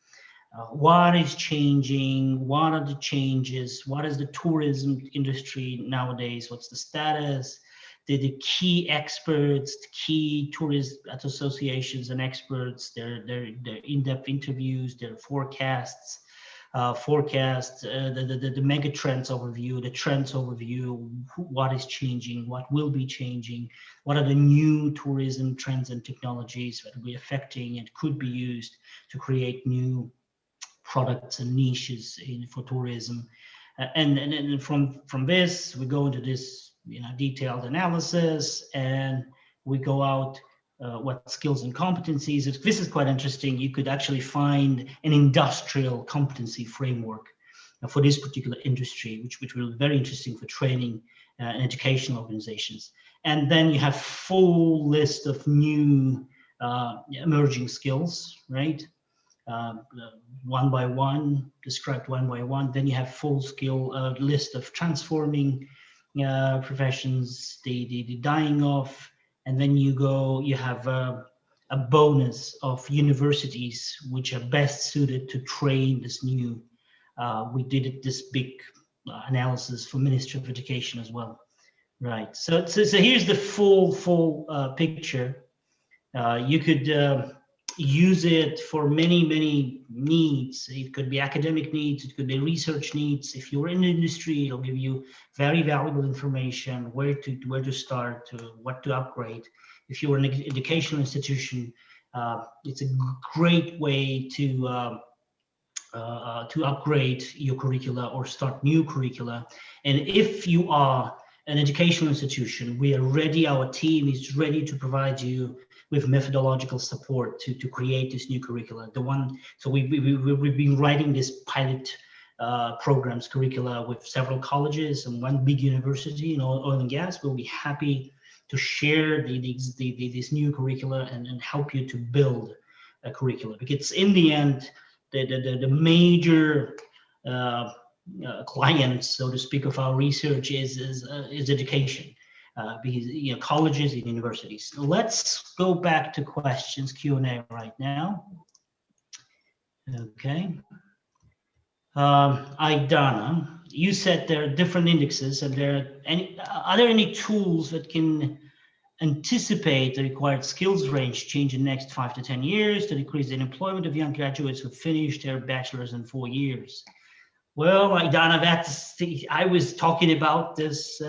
What is changing? What are the changes? What is the tourism industry nowadays? What's the status? The key experts, the key tourist associations and experts, their in-depth interviews, their forecasts, the megatrends overview, the trends overview, what is changing, what will be changing, what are the new tourism trends and technologies that will be affecting and could be used to create new products and niches for tourism. And from this, we go into this detailed analysis, and we go out what skills and competencies. This is quite interesting. You could actually find an industrial competency framework for this particular industry, which will be very interesting for training and educational organizations. And then you have full list of new emerging skills, right? One by one, described one by one. Then you have full skill list of transforming professions, the dying off, and then you have a bonus of universities which are best suited to train this new. We did this big analysis for Ministry of Education as well, right? So here's the full picture. You could use it for many needs. It could be academic needs, it could be research needs. If you're in the industry, it'll give you very valuable information, where to start, what to upgrade. If you're an educational institution, it's a great way to upgrade your curricula or start new curricula. And if you are an educational institution, we are ready, our team is ready to provide you with methodological support to create this new curricula. So we've been writing this pilot programs curricula with several colleges and one big university in oil and gas. We'll be happy to share this new curricula and help you to build a curricula, because in the end, the major client, so to speak, of our research is education. Because colleges and universities. Let's go back to questions, Q&A right now. Okay. Aidana, you said there are different indexes, and are there any tools that can anticipate the required skills range change in the next 5 to 10 years to decrease the unemployment of young graduates who finish their bachelor's in 4 years? Well, Aidana, I was talking about this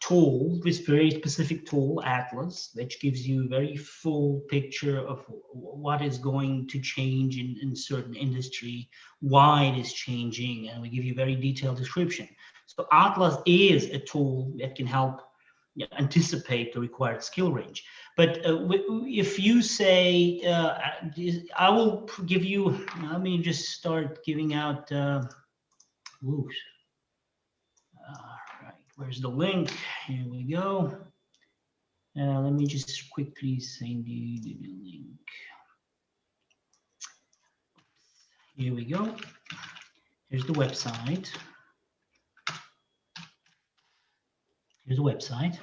tool, this very specific tool, Atlas, which gives you a very full picture of what is going to change in certain industry, why it is changing, and we give you very detailed description. So Atlas is a tool that can help anticipate the required skill range. But if you say, I will give you, let me just start giving out, where's the link? Here we go. Let me just quickly send you the link. Here we go. Here's the website. Here's the website.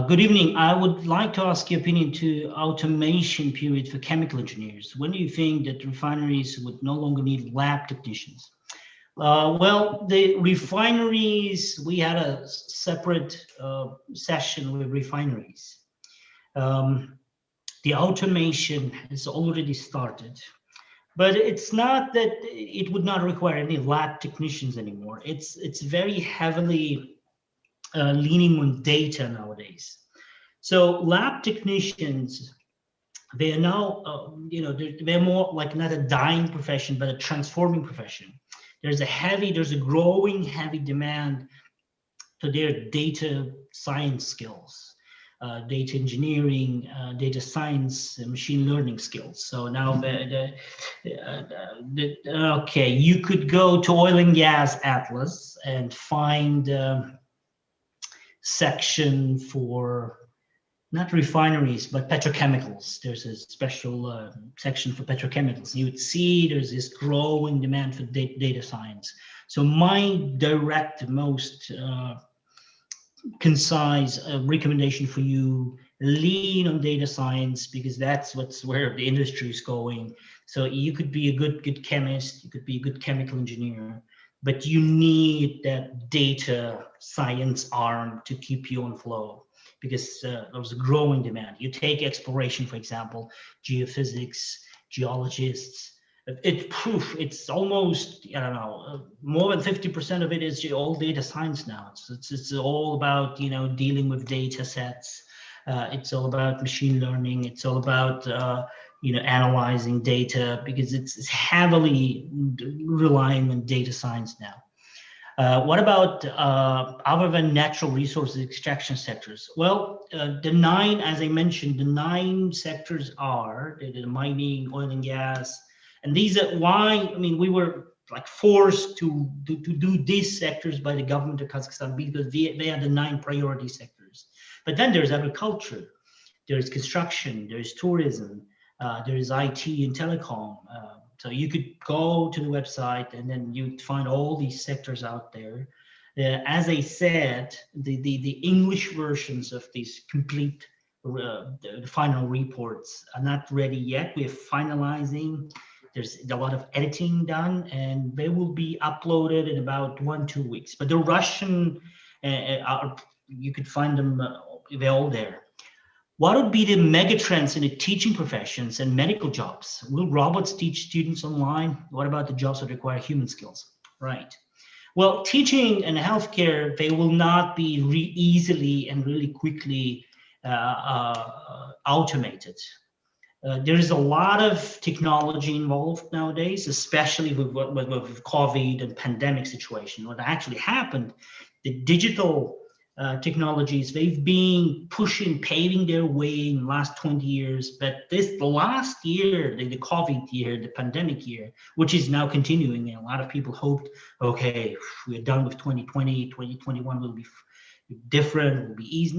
Good evening. I would like to ask your opinion to automation period for chemical engineers. When do you think that refineries would no longer need lab technicians? Well, the refineries, we had a separate session with refineries. The automation has already started, but it's not that it would not require any lab technicians anymore. It's very heavily leaning on data nowadays. So lab technicians, they are now, they're more like not a dying profession, but a transforming profession. There's a growing heavy demand to their data science skills. data engineering, data science, machine learning skills. So now, okay, you could go to Oil and Gas Atlas and find a section for not refineries, but petrochemicals. There's a special section for petrochemicals. You would see there's this growing demand for data science. So my direct, most concise recommendation for you: lean on data science, because that's where the industry is going. So you could be a good chemist, you could be a good chemical engineer, but you need that data science arm to keep you on flow, because there's a growing demand. You take exploration, for example, geophysics, geologists. It's almost, I don't know, more than 50% of it is all data science now. It's all about, dealing with data sets. It's all about machine learning. It's all about analyzing data, because it's heavily relying on data science now. What about other than natural resources extraction sectors? Well, the 9, as I mentioned, the 9 sectors are the mining, oil and gas. And these are why, we were like forced to do these sectors by the government of Kazakhstan, because they are the 9 priority sectors. But then there's agriculture, there's construction, there's tourism, there's IT and telecom. So you could go to the website and then you'd find all these sectors out there. As I said, the English versions of these complete the final reports are not ready yet. We're finalizing. There's a lot of editing done, and they will be uploaded in about 1-2 weeks. But the Russian, you could find them, they're all there. What would be the megatrends in the teaching professions and medical jobs? Will robots teach students online? What about the jobs that require human skills? Right. Well, teaching and healthcare, they will not be easily and really quickly automated. There is a lot of technology involved nowadays, especially with COVID and pandemic situation. What actually happened, the digital technologies, they've been paving their way in the last 20 years. But the last year, the COVID year, the pandemic year, which is now continuing, and a lot of people hoped, okay, we're done with 2020, 2021 will be different, will be easy.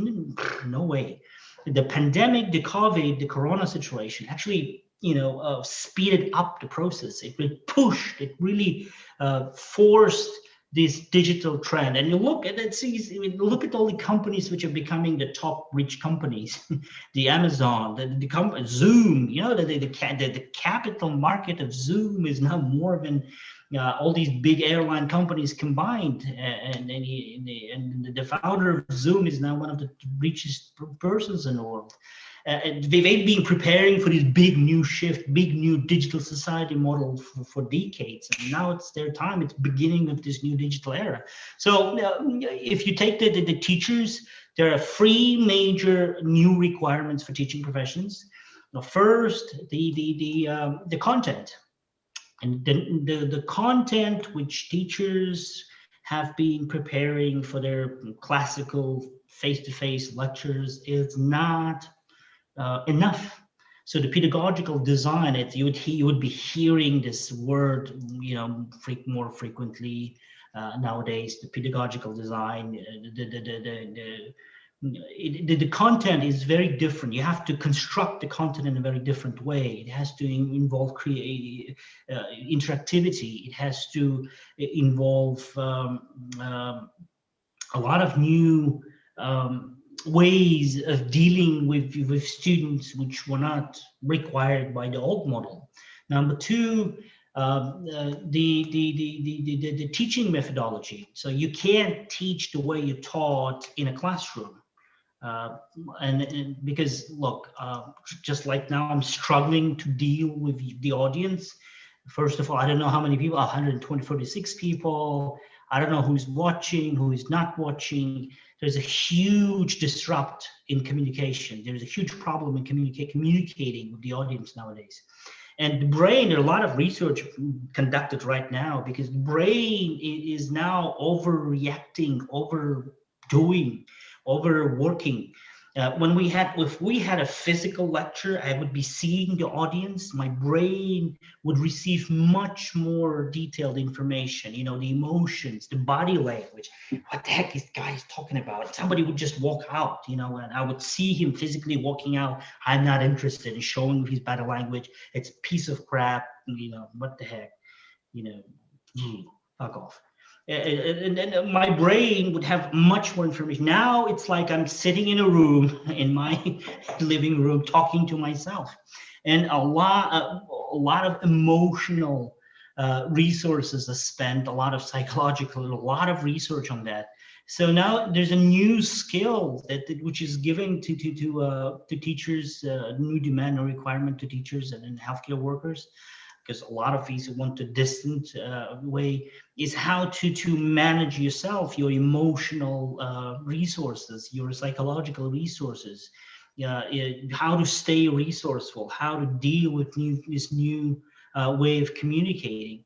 No way. The pandemic, the COVID, the Corona situation actually, speeded up the process. It really pushed, it really forced this digital trend. And you look at it, look at all the companies which are becoming the top rich companies, the Amazon, the company, Zoom, the capital market of Zoom is now more than all these big airline companies combined. And the founder of Zoom is now one of the richest persons in the world. They've been preparing for this big new shift, big new digital society model for decades. And now it's their time. It's beginning of this new digital era. So if you take the teachers, there are 3 major new requirements for teaching professions. First, the content. And the content which teachers have been preparing for their classical face-to-face lectures is not enough. So the pedagogical design, you would be hearing this word, more frequently nowadays. The pedagogical design, the content is very different. You have to construct the content in a very different way. It has to involve interactivity. It has to involve a lot of new ways of dealing with students which were not required by the old model. Number 2, the teaching methodology. So you can't teach the way you taught in a classroom. And because look, just like now I'm struggling to deal with the audience. First of all, I don't know how many people, 146 people. I don't know who's watching, who is not watching. There's a huge disrupt in communication. There's a huge problem in communicating with the audience nowadays. And the brain, there are a lot of research conducted right now, because the brain is now overreacting, overdoing, overworking. If we had a physical lecture, I would be seeing the audience. My brain would receive much more detailed information, you know, the emotions, the body language. What the heck is guy talking about? Somebody would just walk out, you know, and I would see him physically walking out. I'm not interested in showing his body language. It's a piece of crap, you know, what the heck, you know, fuck off. And my brain would have much more information. Now it's like I'm sitting in a room in my living room talking to myself, and a lot of emotional resources are spent, a lot of psychological, a lot of research on that. So now there's a new skill which is given to teachers, new demand or requirement to teachers and healthcare workers, because a lot of these want to distant way, is how to manage yourself, your emotional resources, your psychological resources, how to stay resourceful, how to deal with this new way of communicating.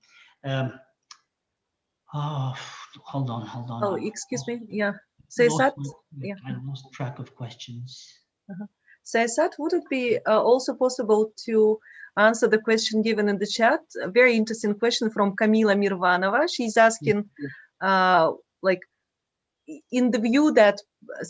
Oh, hold on. Oh, excuse me. Yeah. Sayasat? Yeah. I lost track of questions. Sayasat, would it be also possible to answer the question given in the chat? A very interesting question from Kamila Mirvanova. She's asking, like, in the view that,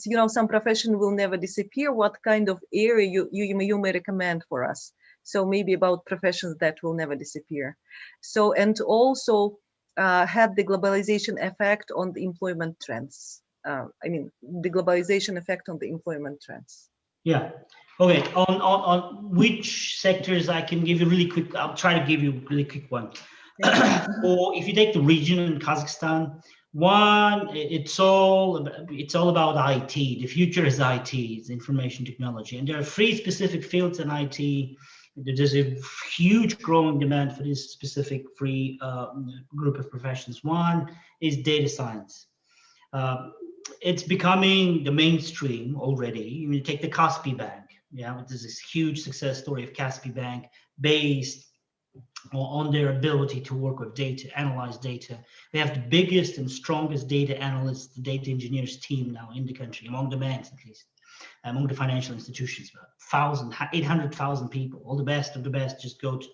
you know, some profession will never disappear, what kind of area you may recommend for us? So maybe about professions that will never disappear. So, and also had the globalization effect on the employment trends. I mean, the globalization effect on the employment trends. Yeah. Okay. On which sectors I can give you really quick. I'll try to give you a really quick one. Or if you take the region in Kazakhstan, one, it's all about IT. The future is IT, it's information technology, and there are 3 specific fields in IT. There's a huge growing demand for this specific 3 group of professions. One is data science. It's becoming the mainstream already. You take the Kaspi Bank. Yeah, there's this huge success story of Kaspi Bank based on their ability to work with data, analyze data. They have the biggest and strongest data analysts, the data engineers team now in the country, among the banks at least, among the financial institutions. About 800,000 people, all the best of the best, just go to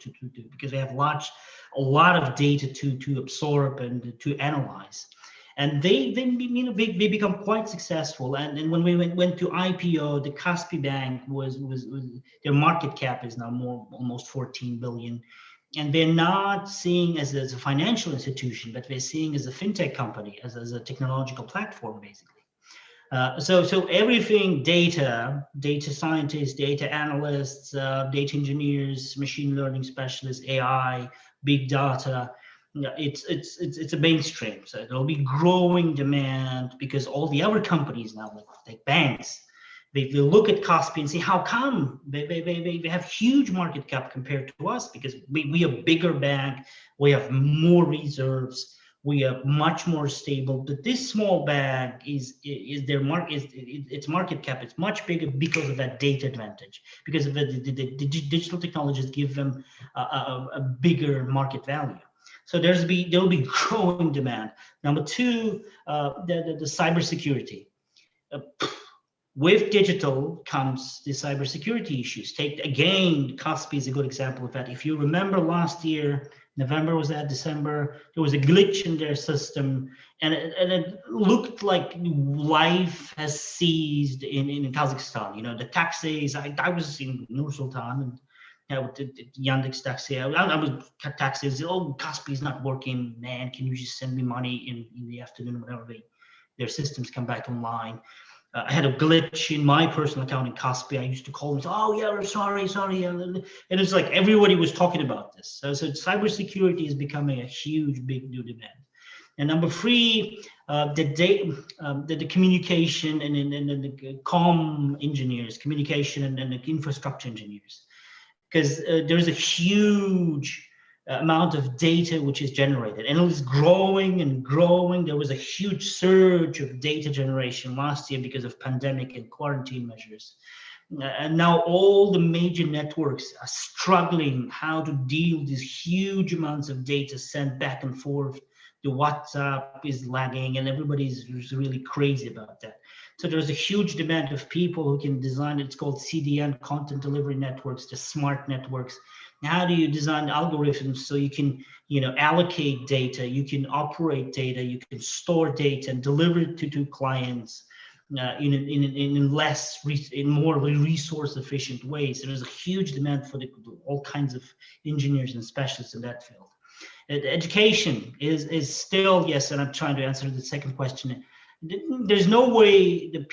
because they have a lot of data to absorb and to analyze. And they become quite successful. And when we went to IPO, the Kaspi Bank was their market cap is now almost 14 billion. And they're not seeing as a financial institution, but they're seeing as a fintech company, as a technological platform, basically. So everything data scientists, data analysts, data engineers, machine learning specialists, AI, big data, it's a mainstream. So there'll be growing demand because all the other companies now, like banks, they look at Kaspi and say, how come they have huge market cap compared to us? Because we are a bigger bank, we have more reserves, we are much more stable. But this small bank its market cap is much bigger because of that data advantage, because of the digital technologies give them a bigger market value. So there'll be growing demand. Number 2, the cybersecurity. With digital comes the cybersecurity issues. Take again, Kaspi is a good example of that. If you remember last year, November was that, December, there was a glitch in their system, and it looked like life has ceased in Kazakhstan. You know, the taxis. I was in Nur Sultan and with the Yandex taxi. I was taxis. Oh, Kaspi is not working, man. Can you just send me money in the afternoon whenever their systems come back online? I had a glitch in my personal account in Kaspi. I used to call them, oh yeah, sorry. And it's like everybody was talking about this. So cybersecurity is becoming a huge, big new demand. And number 3, the communication and the comm engineers, communication and the infrastructure engineers, because there's a huge amount of data which is generated, and it was growing and growing. There was a huge surge of data generation last year because of pandemic and quarantine measures, and now all the major networks are struggling how to deal with these huge amounts of data sent back and forth. The WhatsApp is lagging, and everybody's really crazy about that. So there's a huge demand of people who can design. It's called CDN, content delivery networks, the smart networks. How do you design algorithms so you can, allocate data, you can operate data, you can store data and deliver it to clients in more resource efficient ways. There is a huge demand for all kinds of engineers and specialists in that field. Education is still, yes, and I'm trying to answer the second question. There's no way the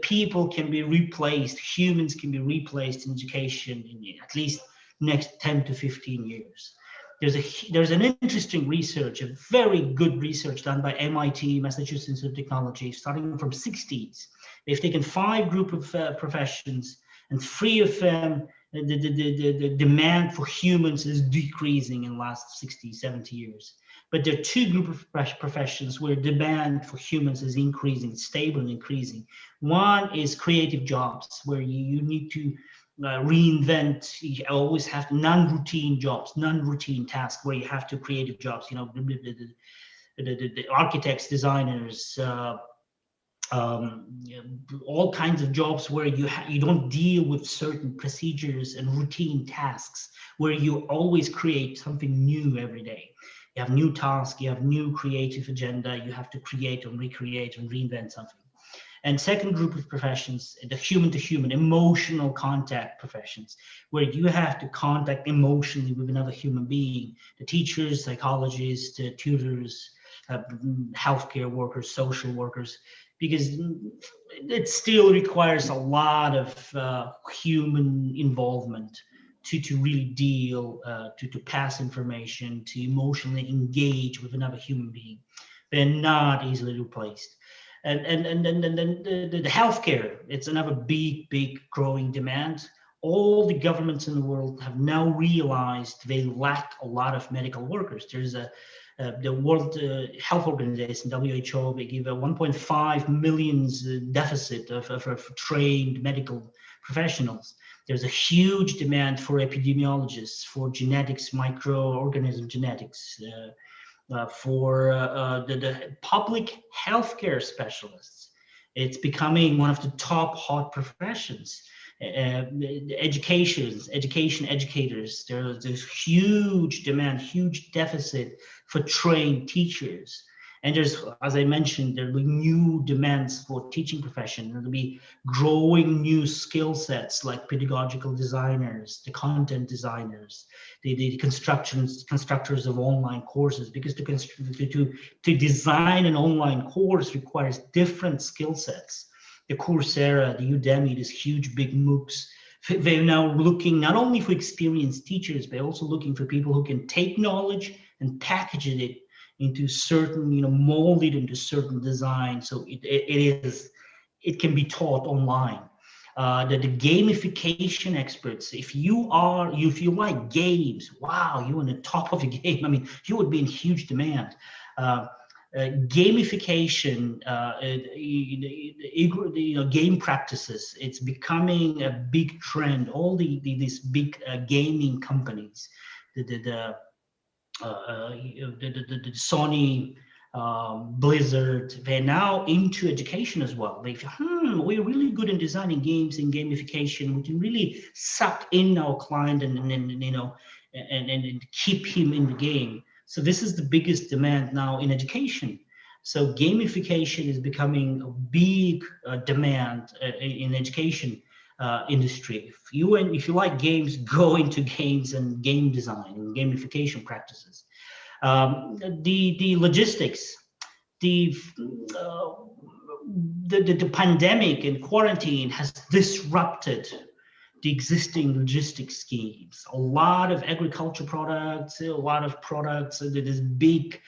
people can be replaced, humans can be replaced in education in at least next 10 to 15 years. There's an interesting research, a very good research done by MIT, Massachusetts Institute of Technology, starting from 60s. They've taken 5 group of professions, and 3 of them, the demand for humans is decreasing in the last 60, 70 years. But there are 2 group of professions where demand for humans is increasing, stable and increasing. One is creative jobs, where you need to reinvent. You always have non-routine jobs, non-routine tasks, where you have to creative jobs. The architects, designers, all kinds of jobs where you don't deal with certain procedures and routine tasks, where you always create something new every day. You have new tasks, you have new creative agenda, you have to create and recreate and reinvent something. And second group of professions, the human-to-human, emotional contact professions, where you have to contact emotionally with another human being. The teachers, psychologists, the tutors, healthcare workers, social workers, because it still requires a lot of human involvement to really deal, to pass information, to emotionally engage with another human being. They're not easily replaced. And then the healthcare, it's another big growing demand. All the governments in the world have now realized they lack a lot of medical workers. There's the World Health Organization, WHO, they give a 1.5 million deficit of trained medical professionals. There's a huge demand for epidemiologists, for genetics, microorganism genetics, for the public healthcare specialists. It's becoming one of the top hot professions. Education educators, there's huge demand, huge deficit for trained teachers. And there's, as I mentioned, there'll be new demands for teaching profession. There'll be growing new skill sets like pedagogical designers, the content designers, the constructors of online courses, because to design an online course requires different skill sets. The Coursera, the Udemy, these huge big MOOCs, they're now looking not only for experienced teachers, but also looking for people who can take knowledge and package it into certain, mold it into certain design, so it can be taught online. The gamification experts, if you like games, wow, you're on the top of the game. I mean, you would be in huge demand. Gamification, game practices, it's becoming a big trend. All these big gaming companies, the Sony, Blizzard, they're now into education as well. They feel, we're really good in designing games and gamification. We can really suck in our client and keep him in the game. So this is the biggest demand now in education. So gamification is becoming a big demand in education industry. If you like games, go into games and game design and gamification practices. The logistics, the pandemic and quarantine has disrupted the existing logistics schemes. A lot of agriculture products, there's big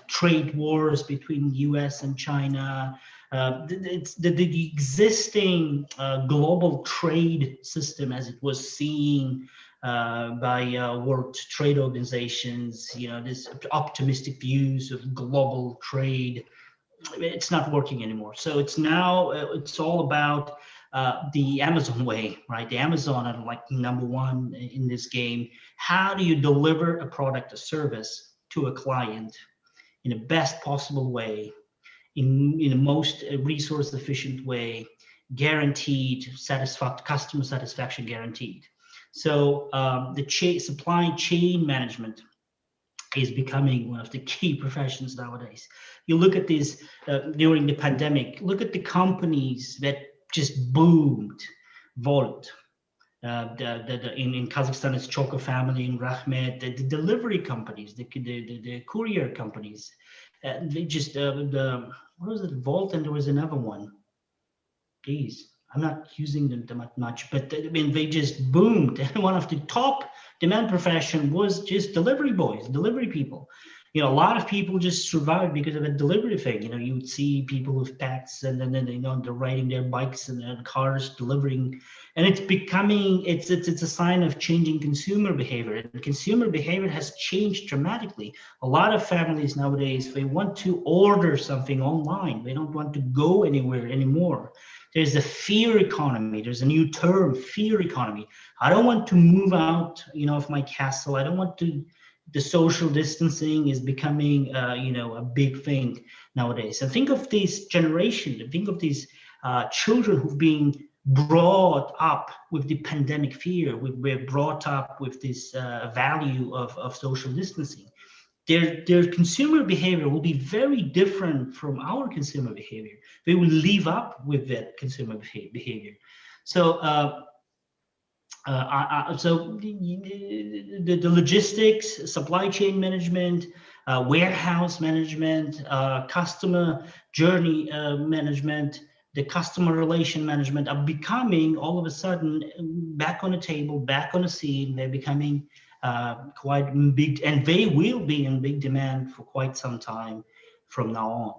trade wars between the US and China. The existing global trade system as it was seen by World Trade Organizations, this optimistic views of global trade, it's not working anymore. So it's all about the Amazon way, right? The Amazon are like number one in this game. How do you deliver a product, a service to a client in the best possible way, in the most resource efficient way, guaranteed, customer satisfaction guaranteed. So the supply chain management is becoming one of the key professions nowadays. You look at this during the pandemic, look at the companies that just boomed, Volt. In Kazakhstan, it's Choco Family and Rahmet, the delivery companies, the courier companies. They just, what was it, Volt, and there was another one. Please, I'm not using them that much, but I mean, they just boomed. And one of the top demand profession was just delivery boys, delivery people. You know, a lot of people just survived because of a delivery thing. You know, you would see people with pets, and then they're riding their bikes and their cars delivering, and it's becoming it's a sign of changing consumer behavior. And consumer behavior has changed dramatically. A lot of families nowadays, they want to order something online. They don't want to go anywhere anymore. There's a fear economy. There's a new term, fear economy. I don't want to move out, you know, of my castle. I don't want to. The social distancing is becoming, you know, a big thing nowadays. And think of this generation. Think of these children who've been brought up with the pandemic fear. We're brought up with this value of social distancing. Their consumer behavior will be very different from our consumer behavior. They will live up with that consumer behavior. So so the logistics, supply chain management, warehouse management, customer journey management, the customer relation management are becoming all of a sudden back on the table, back on the scene. They're becoming quite big, and they will be in big demand for quite some time from now on.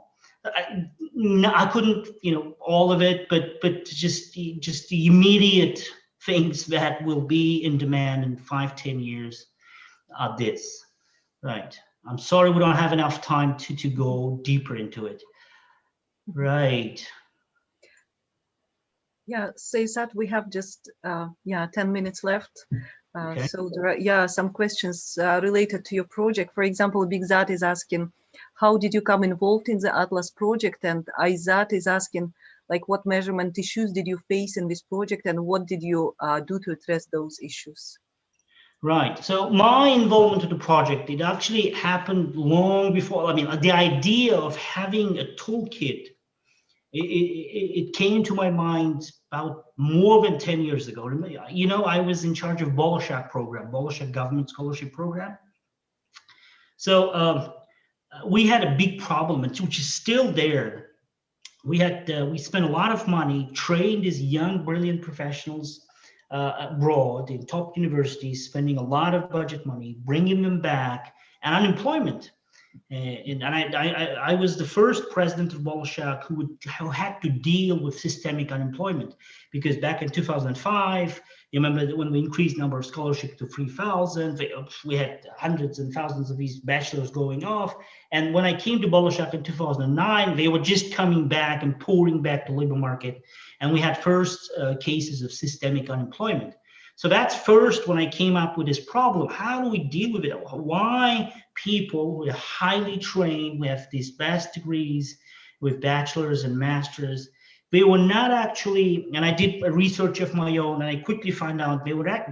I couldn't, you know, all of it, but just the immediate things that will be in demand in 5-10 years are this, right? I'm sorry we don't have enough time to go deeper into it, right? Yeah, Sayasat, we have just 10 minutes left. Okay. So there are some questions related to your project. For example, Big Zat is asking, how did you come involved in the Atlas project? And Aizat is asking, like, what measurement issues did you face in this project, and what did you do to address those issues? Right. So my involvement in the project, it actually happened long before. I mean, the idea of having a toolkit, it came to my mind about more than 10 years ago. You know, I was in charge of Bolshak program, Bolshak government scholarship program. So we had a big problem, which is still there. We spent a lot of money, trained these young, brilliant professionals abroad in top universities, spending a lot of budget money, bringing them back, and unemployment. And I was the first president of Bolshak who had to deal with systemic unemployment, because back in 2005, you remember when we increased number of scholarships to 3,000, we had hundreds and thousands of these bachelors going off. And when I came to Bolshak in 2009, they were just coming back and pouring back the labor market. And we had first cases of systemic unemployment. So that's first when I came up with this problem. How do we deal with it? Why people who are highly trained, we have these vast degrees with bachelor's and master's, they were not actually, and I did a research of my own, and I quickly found out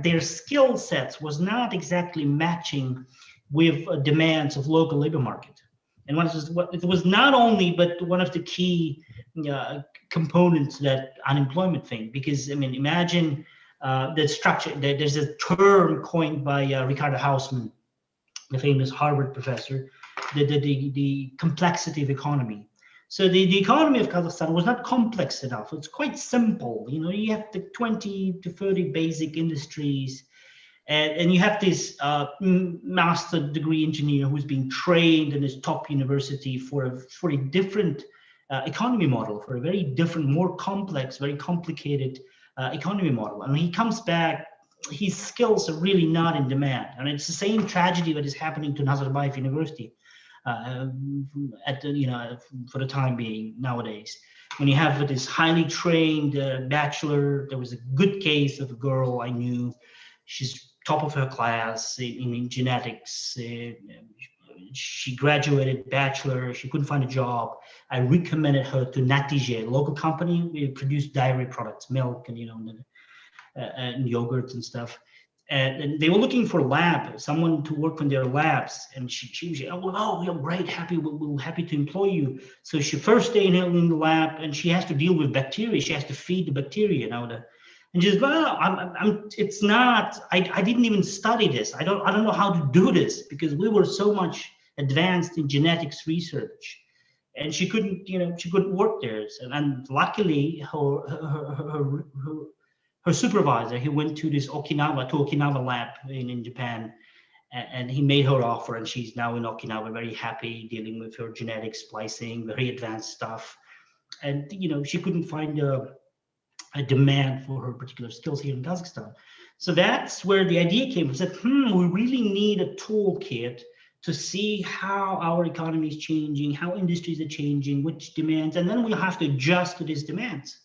their skill sets was not exactly matching with demands of local labor market. And it was not only, but one of the key components of that unemployment thing, because I mean, imagine the structure. There's a term coined by Ricardo Hausmann, the famous Harvard professor, the complexity of economy. So the economy of Kazakhstan was not complex enough. It's quite simple. You know, you have the 20 to 30 basic industries, and you have this master degree engineer who's been trained in this top university for a different economy model, for a very different, more complex, very complicated economy model. And when he comes back, his skills are really not in demand. And it's the same tragedy that is happening to Nazarbayev University for the time being nowadays. When you have this highly trained bachelor, there was a good case of a girl I knew. She's top of her class in genetics, she graduated bachelor. She couldn't find a job. I recommended her to Natije, a local company. We produce dairy products, milk and and yogurt and stuff. And they were looking for a lab, someone to work on their labs. And she was, oh, we are great, happy, we're happy to employ you. So she first day in the lab, and she has to deal with bacteria. She has to feed the bacteria and she says, well, it's not. I didn't even study this. I don't know how to do this because we were so much advanced in genetics research, and she couldn't work there. And luckily, her supervisor, he went to this Okinawa lab in Japan, and he made her offer, and she's now in Okinawa, very happy, dealing with her genetic splicing, very advanced stuff. And she couldn't find a demand for her particular skills here in Kazakhstan. So that's where the idea came. We said, we really need a toolkit to see how our economy is changing, how industries are changing, which demands, and then we'll have to adjust to these demands.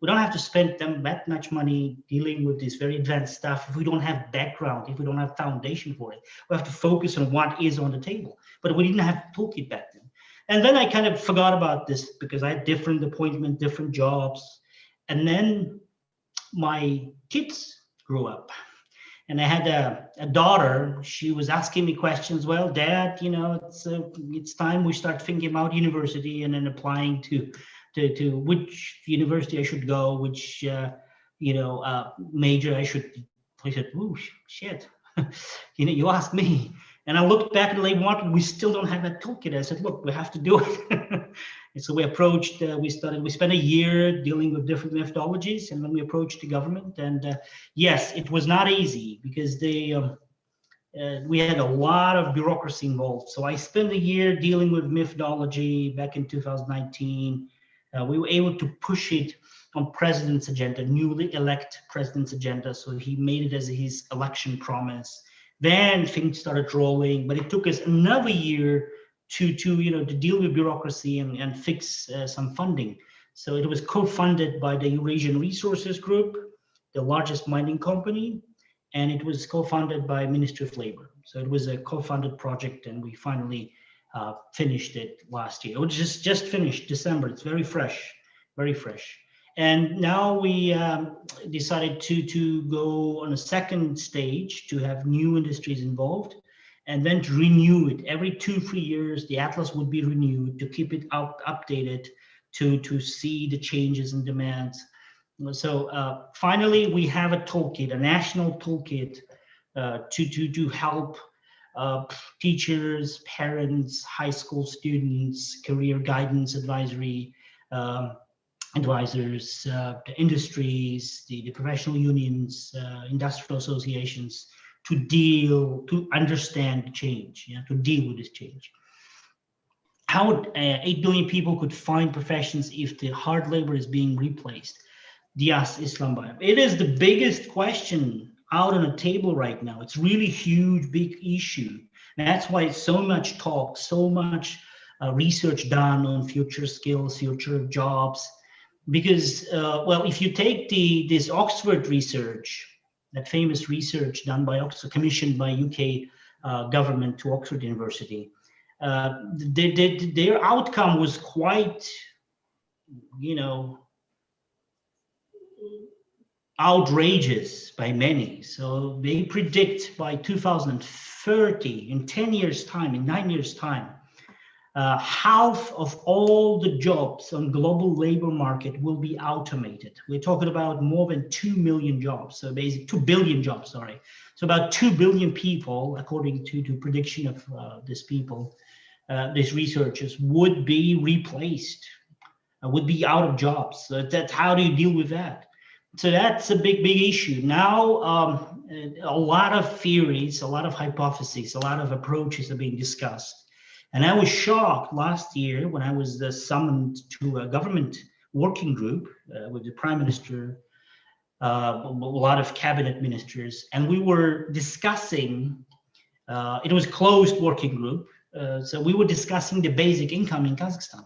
We don't have to spend that much money dealing with this very advanced stuff if we don't have background, if we don't have foundation for it. We have to focus on what is on the table. But we didn't have a toolkit back then. And then I kind of forgot about this because I had different appointments, different jobs. And then my kids grew up. And I had a daughter. She was asking me questions. Well, Dad, it's time we start thinking about university and then applying to which university I should go, which major I should. I said, "Oh shit, you asked me." And I looked back at the labor market. We still don't have that toolkit. I said, "Look, we have to do it." And so we approached. We spent a year dealing with different methodologies, and then we approached the government. And yes, it was not easy because we had a lot of bureaucracy involved. So I spent a year dealing with methodology back in 2019. We were able to push it on president's agenda, newly elect president's agenda. So he made it as his election promise. Then things started rolling, but it took us another year to deal with bureaucracy and fix some funding. So it was co-funded by the Eurasian Resources Group, the largest mining company, and it was co-funded by Ministry of Labor. So it was a co-funded project, and we finally finished it last year. It was just finished December. It's very fresh, very fresh. And now we decided to go on a second stage to have new industries involved, and then to renew it every 2-3 years. The atlas would be renewed to keep it updated to see the changes in demands. So finally, we have a toolkit, a national toolkit to help teachers, parents, high school students, career guidance advisory advisors, the industries, the professional unions, industrial associations, to understand the change, to deal with this change. How 8 billion people could find professions if the hard labor is being replaced? Dias Islambayam. It is the biggest question out on the table right now. It's really huge, big issue. And that's why it's so much talk, so much research done on future skills, future jobs. Because, if you take this Oxford research, that famous research done by Oxford, commissioned by UK government to Oxford University, their outcome was quite, outrageous by many. So they predict by 2030, in 10 years' time, in 9 years' time, half of all the jobs on global labor market will be automated. We're talking about more than 2 million jobs, so basically 2 billion jobs, sorry. So about 2 billion people, according to prediction of these researchers, would be replaced, would be out of jobs. So that's how do you deal with that? So that's a big issue. Now, a lot of theories, a lot of hypotheses, a lot of approaches are being discussed. And I was shocked last year when I was summoned to a government working group with the Prime Minister, a lot of cabinet ministers, and we were discussing, it was a closed working group, so we were discussing the basic income in Kazakhstan.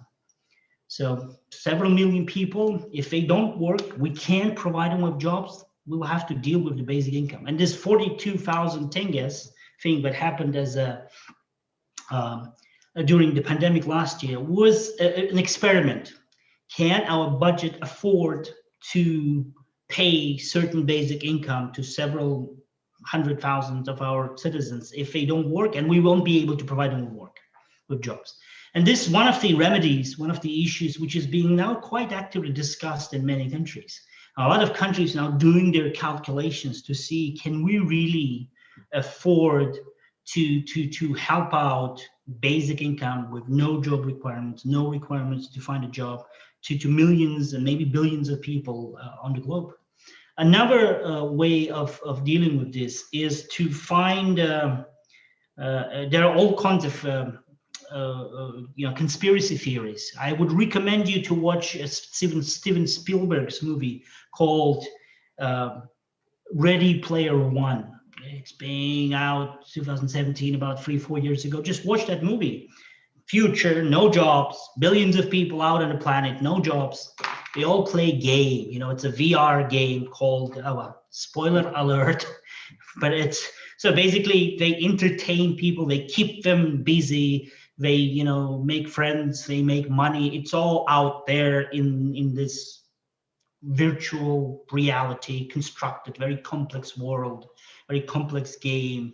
So several million people, if they don't work, we can't provide them with jobs, we will have to deal with the basic income. And this 42,000 tenges thing that happened as a during the pandemic last year was an experiment. Can our budget afford to pay certain basic income to several hundred thousands of our citizens if they don't work, and we won't be able to provide them with work, with jobs? And this is one of the remedies, one of the issues which is being now quite actively discussed in many countries. A lot of countries now doing their calculations to see, can we really afford to help out basic income with no job requirements, no requirements to find a job, to millions and maybe billions of people on the globe. Another way of dealing with this is to find, there are all kinds of conspiracy theories. I would recommend you to watch Steven Spielberg's movie called Ready Player One. It's being out 2017, about 3-4 years ago. Just watch that movie. Future, no jobs, billions of people out on the planet, no jobs. They all play game. You know, it's a VR game called, spoiler alert, but it's, so basically they entertain people, they keep them busy, they, you know, make friends, they make money. It's all out there in this virtual reality constructed, very complex world, very complex game.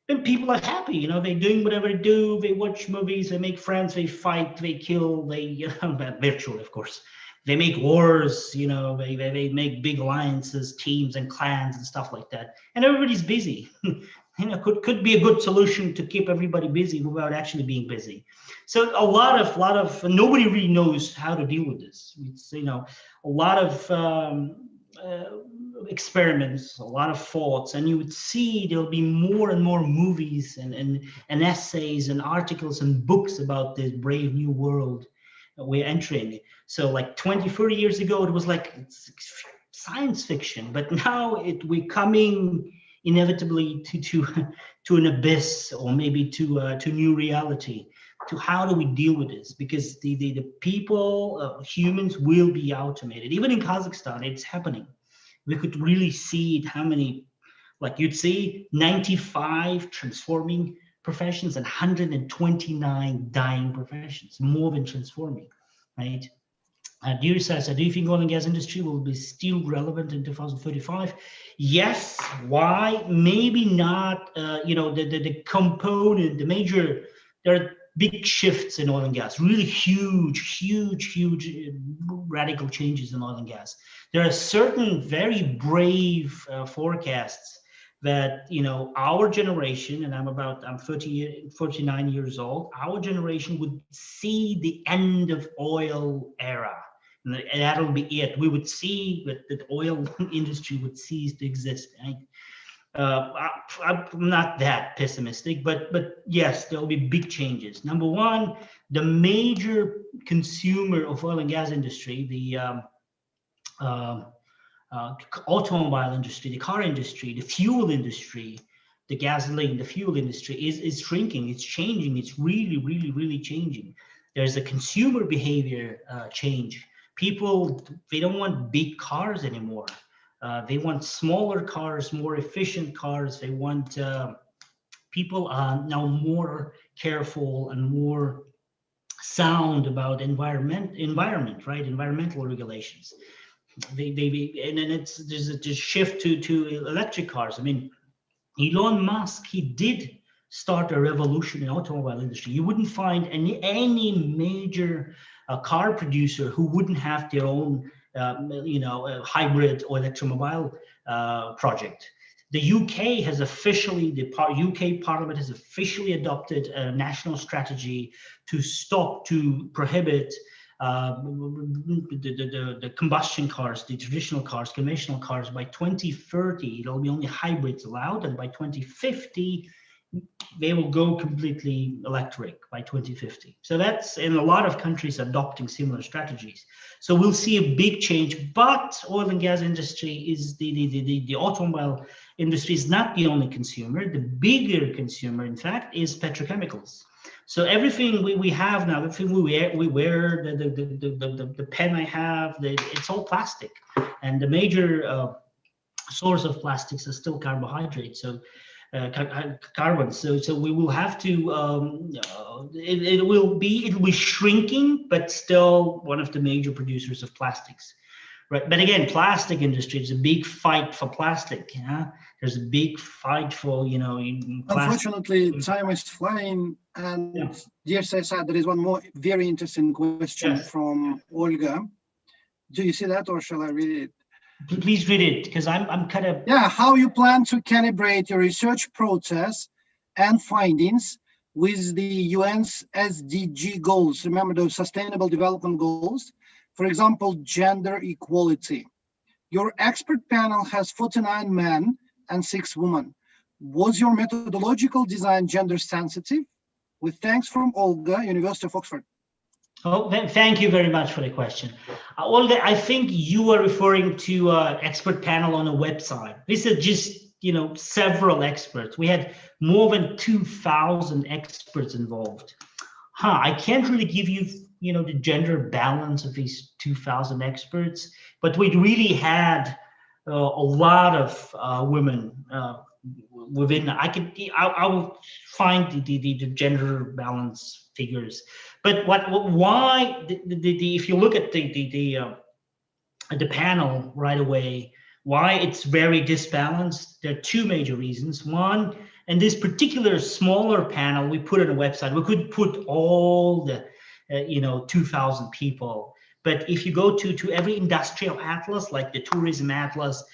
And people are happy, you know, they're doing whatever they do, they watch movies, they make friends, they fight, they kill, they, you know, virtual, of course. They make wars, you know, they make big alliances, teams and clans and stuff like that. And everybody's busy. You know, could be a good solution to keep everybody busy without actually being busy. So a lot of nobody really knows how to deal with this. It's, you know, a lot of experiments, a lot of thoughts, and you would see there'll be more and more movies and essays and articles and books about this brave new world that we're entering. So like 20-30 years ago, it was like it's science fiction, but now we're coming inevitably to an abyss, or maybe to new reality. To how do we deal with this? Because the people, humans will be automated. Even in Kazakhstan, it's happening. We could really see it, how many, like you'd see 95 transforming professions and 129 dying professions, more than transforming, right? Dear Sayasat, do you think oil and gas industry will be still relevant in 2035? Yes. Why? Maybe not. You know, the component, the major, there are big shifts in oil and gas, really huge radical changes in oil and gas. There are certain very brave forecasts that, you know, our generation, and I'm 49 years old, our generation would see the end of oil era. And that'll be it. We would see that the oil industry would cease to exist. I'm not that pessimistic, but yes, there'll be big changes. Number one, the major consumer of oil and gas industry, the automobile industry, the car industry, the fuel industry, the gasoline, the fuel industry is shrinking. It's changing. It's really changing. There's a consumer behavior change. People, they don't want big cars anymore. They want smaller cars, more efficient cars. They want, people are now more careful and more sound about environment, right? Environmental regulations. And then there's a shift to electric cars. I mean, Elon Musk, he did start a revolution in the automobile industry. You wouldn't find any major car producer who wouldn't have their own hybrid or electromobile project. The UK has officially, the UK Parliament has officially adopted a national strategy to prohibit the combustion cars, the traditional cars, conventional cars. By 2030, it'll be only hybrids allowed, and by 2050, they will go completely electric by 2050. So that's in a lot of countries adopting similar strategies. So we'll see a big change, but oil and gas industry is the automobile industry is not the only consumer. The bigger consumer, in fact, is petrochemicals. So everything we have now, everything we wear, the pen I have, it's all plastic. And the major source of plastics is still carbohydrates. So carbon. So we will have to. It will be shrinking, but still one of the major producers of plastics. Right, but again, plastic industry is a big fight for plastic. Yeah, there's a big fight for Unfortunately, time is flying, and Yeah. dear Sayasat, there is one more very interesting question from Olga. Do you see that, or shall I read it? Please read it, because I'm kind of How you plan to calibrate your research process and findings with the UN's SDG goals. Remember those Sustainable Development Goals. For example, gender equality. Your expert panel has 49 men and 6 women. Was your methodological design gender sensitive? With thanks from Olga, University of Oxford. Oh, thank you very much for the question. Olga, I think you are referring to expert panel on a website. This is just, several experts. We had more than 2,000 experts involved. I can't really give you, the gender balance of these 2,000 experts, but we really had a lot of women within. I will find the gender balance figures. But why if you look at the panel right away, why it's very disbalanced? There are 2 major reasons. One, and this particular smaller panel we put on a website, we could put all the 2,000 people. But if you go to every industrial atlas, like the tourism atlas,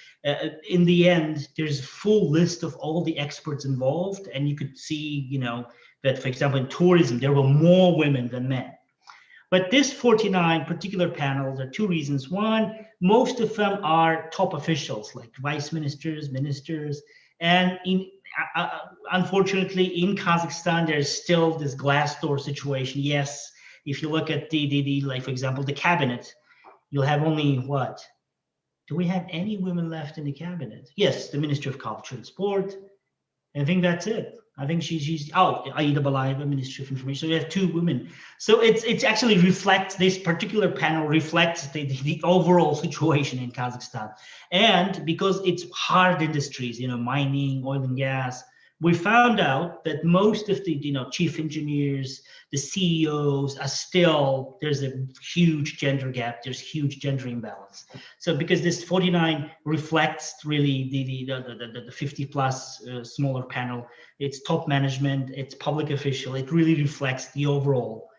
in the end, there's a full list of all the experts involved, and you could see, that, for example, in tourism, there were more women than men. But this 49 particular panel, there are 2 reasons. One, most of them are top officials, like vice ministers, ministers, and unfortunately, in Kazakhstan, there's still this glass door situation. Yes, if you look at the like, for example, the cabinet, you'll have only what? Do we have any women left in the cabinet? Yes, the Minister of Culture and Sport. I think that's it. I think she's Aida Balayeva, Ministry of Information. So we have 2 women. So it's actually reflects, this particular panel reflects the overall situation in Kazakhstan. And because it's hard industries, mining, oil and gas, we found out that most of the chief engineers, the CEOs are still, there's a huge gender gap, there's huge gender imbalance. So because this 49 reflects really the 50 plus smaller panel, it's top management, it's public official, it really reflects the overall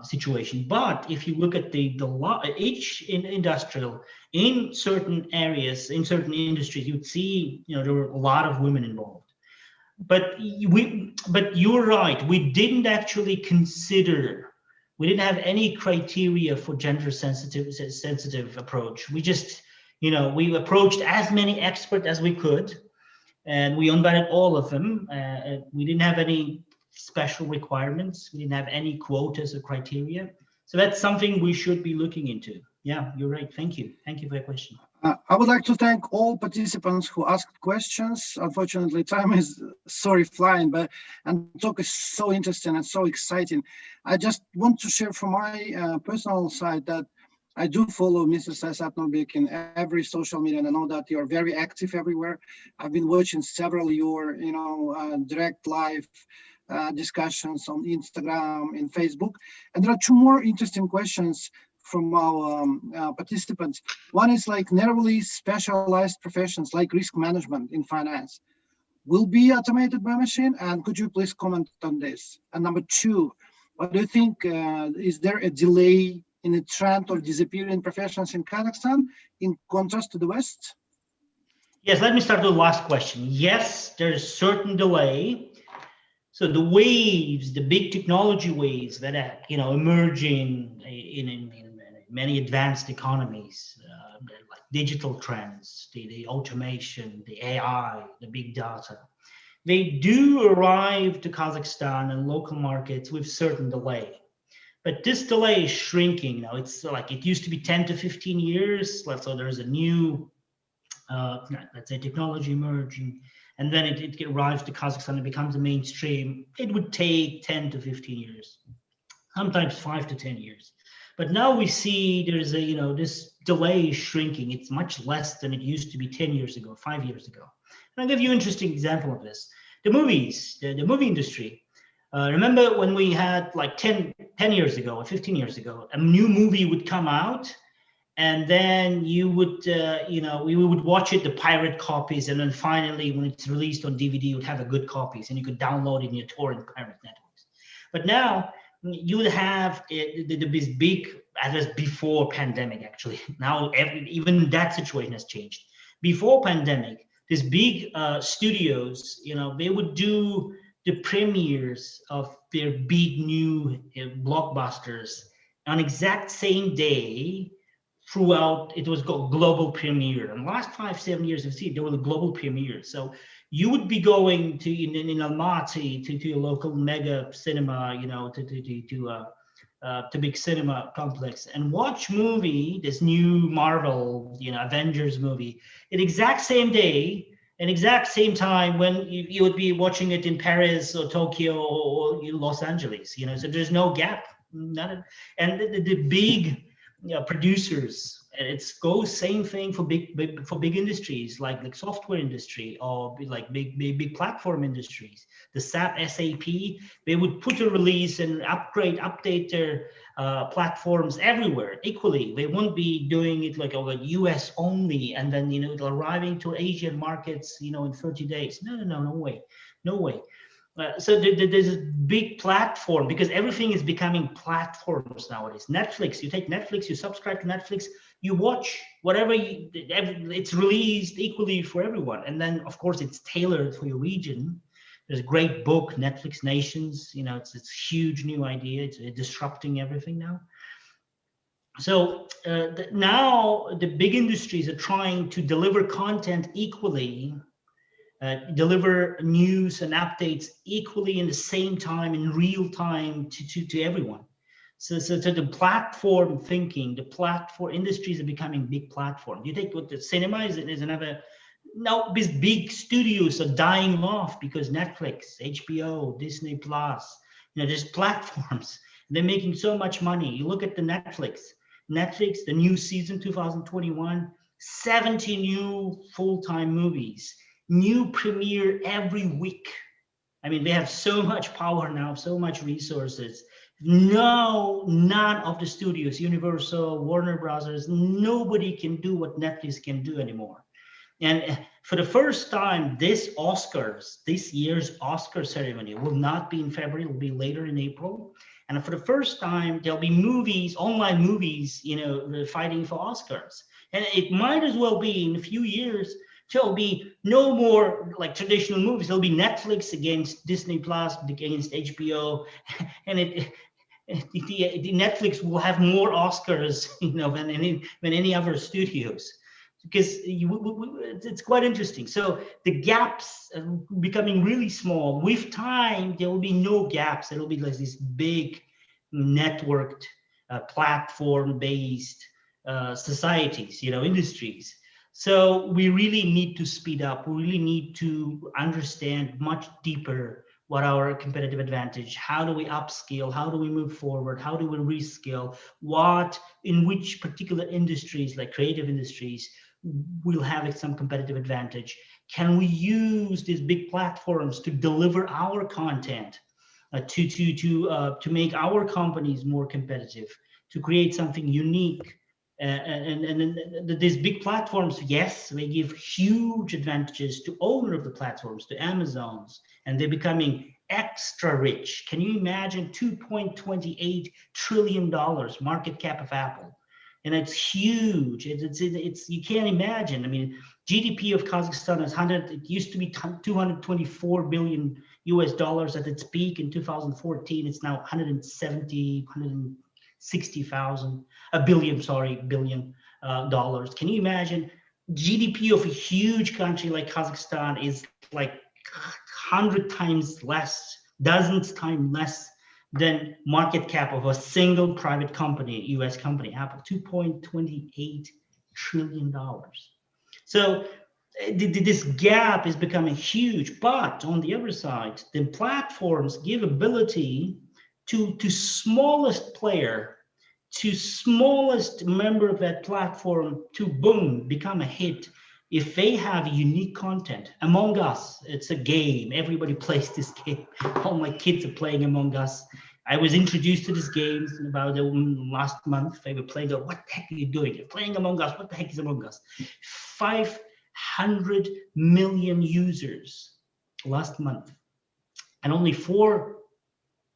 situation. But if you look at each industrial, in certain areas, in certain industries, you'd see there were a lot of women involved. But you're right. We didn't actually consider. We didn't have any criteria for gender sensitive approach. We just, we approached as many experts as we could, and we invited all of them. We didn't have any special requirements. We didn't have any quotas or criteria. So that's something we should be looking into. Yeah, you're right. Thank you. Thank you for your question. I would like to thank all participants who asked questions. Unfortunately, time is flying, and talk is so interesting and so exciting. I just want to share from my personal side that I do follow Mr. Sayasat Nurbek in every social media, and I know that you're very active everywhere. I've been watching several your, direct live discussions on Instagram and Facebook. And there are 2 more interesting questions from our participants. One is like narrowly specialized professions like risk management in finance will be automated by machine, and could you please comment on this? And number 2, what do you think, is there a delay in the trend of disappearing professions in Kazakhstan in contrast to the West? Yes, let me start with the last question. Yes, there's certain delay. So the waves, the big technology waves that are emerging in many advanced economies, like digital trends, the automation, the AI, the big data, they do arrive to Kazakhstan and local markets with certain delay. But this delay is shrinking now. It's like it used to be 10 to 15 years. So there's a new, let's say, technology emerging, and then it arrives to Kazakhstan and becomes a mainstream. It would take 10 to 15 years, sometimes 5 to 10 years. But now we see there's a, this delay is shrinking. It's much less than it used to be 10 years ago, 5 years ago. And I'll give you an interesting example of this. The movies, the movie industry. Remember when we had like 10 years ago or 15 years ago, a new movie would come out, and then you would, we would watch it, the pirate copies, and then finally, when it's released on DVD, you would have a good copies, and you could download it in your torrent pirate networks. But now you would have this big, as was before pandemic, actually. Now, even that situation has changed. Before pandemic, these big studios, they would do the premieres of their big new blockbusters on exact same day throughout. It was called global premiere. And the last 5-7 years, you see, there were the global premieres. So you would be going to in Almaty to a local mega cinema, to big cinema complex and watch movie, this new Marvel, Avengers movie, at exact same day and exact same time when you would be watching it in Paris or Tokyo or Los Angeles, so there's no gap. And the big producers, and it goes same thing for big industries like software industry or big platform industries. The SAP, they would put a release and update their platforms everywhere equally. They won't be doing it like US only and then arriving to Asian markets in 30 days. No way. So there's a big platform because everything is becoming platforms nowadays. Netflix, you take Netflix, you subscribe to Netflix, you watch whatever it's released equally for everyone. And then, of course, it's tailored for your region. There's a great book, Netflix Nations. It's a huge new idea. It's disrupting everything now. So now the big industries are trying to deliver content equally, deliver news and updates equally in the same time, in real time to everyone. So the platform thinking, the platform industries are becoming big platforms. You take what the cinema is another. Now these big studios are dying off because Netflix, HBO, Disney Plus, there's platforms. They're making so much money. You look at the Netflix, the new season 2021, 70 new full-time movies. New premiere every week. I mean, they have so much power now, so much resources. None of the studios, Universal, Warner Brothers, nobody can do what Netflix can do anymore. And for the first time, this year's Oscar ceremony will not be in February, it will be later in April. And for the first time, there'll be movies, online movies, fighting for Oscars. And it might as well be in a few years, there'll be no more like traditional movies. There'll be Netflix against Disney Plus, against HBO, and the Netflix will have more Oscars, than any other studios, because it's quite interesting. So the gaps are becoming really small. With time, there will be no gaps. It'll be like these big networked, platform-based societies, industries. So we really need to speed up. We really need to understand much deeper what our competitive advantage, how do we upskill, how do we move forward, how do we reskill, in which particular industries, like creative industries, will have some competitive advantage. Can we use these big platforms to deliver our content, to make our companies more competitive, to create something unique? And these big platforms, yes, they give huge advantages to owner of the platforms, to Amazons, and they're becoming extra rich. Can you imagine $2.28 trillion market cap of Apple? And it's huge. It's you can't imagine. I mean, GDP of Kazakhstan is it used to be 224 billion US dollars at its peak in 2014. It's now 160,000 billion dollars. Can you imagine? GDP of a huge country like Kazakhstan is like 100 times less, dozens times less than market cap of a single private company, US company, Apple, $2.28 trillion. So this gap is becoming huge, but on the other side, the platforms give ability to smallest player to smallest member of that platform to boom, become a hit if they have unique content. Among Us, it's a game. Everybody plays this game. All my kids are playing Among Us. I was introduced to this game about last month. They were playing. What the heck are you doing? You're playing Among Us. What the heck is Among Us? 500 million users last month, and only 4.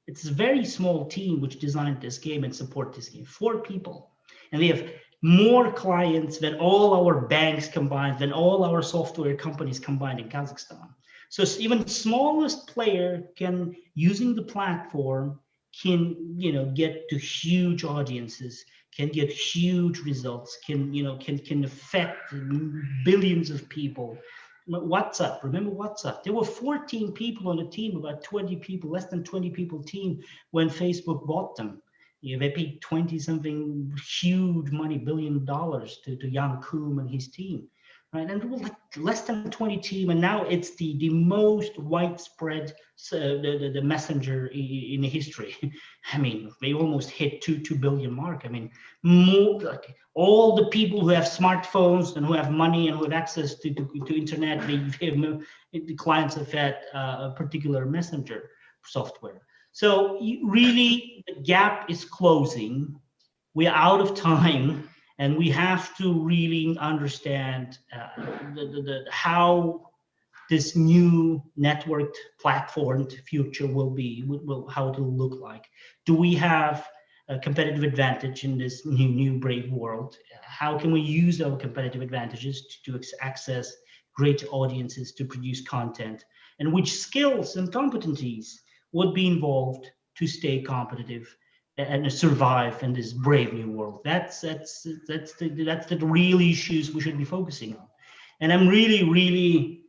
It's a very small team which designed this game and support this game. 4 people, and they have more clients than all our banks combined, than all our software companies combined in Kazakhstan. So even the smallest player can, using the platform, can get to huge audiences, can get huge results, can affect billions of people. WhatsApp, remember WhatsApp? There were 14 people on the team, about 20 people, less than 20 people team when Facebook bought them. They paid 20-something huge money, $1 billion to Jan Koum and his team, right? And it was like less than 20 team, and now it's the most widespread the messenger in the history. I mean, they almost hit 2 billion mark. I mean, more like all the people who have smartphones and who have money and who have access to internet, they have the clients of that particular messenger software. So really, the gap is closing. We're out of time, and we have to really understand how this new networked platform future will be, how it will look like. Do we have a competitive advantage in this new brave world? How can we use our competitive advantages to access great audiences, to produce content? And which skills and competencies would be involved to stay competitive and survive in this brave new world? That's the real issues we should be focusing on. And I'm really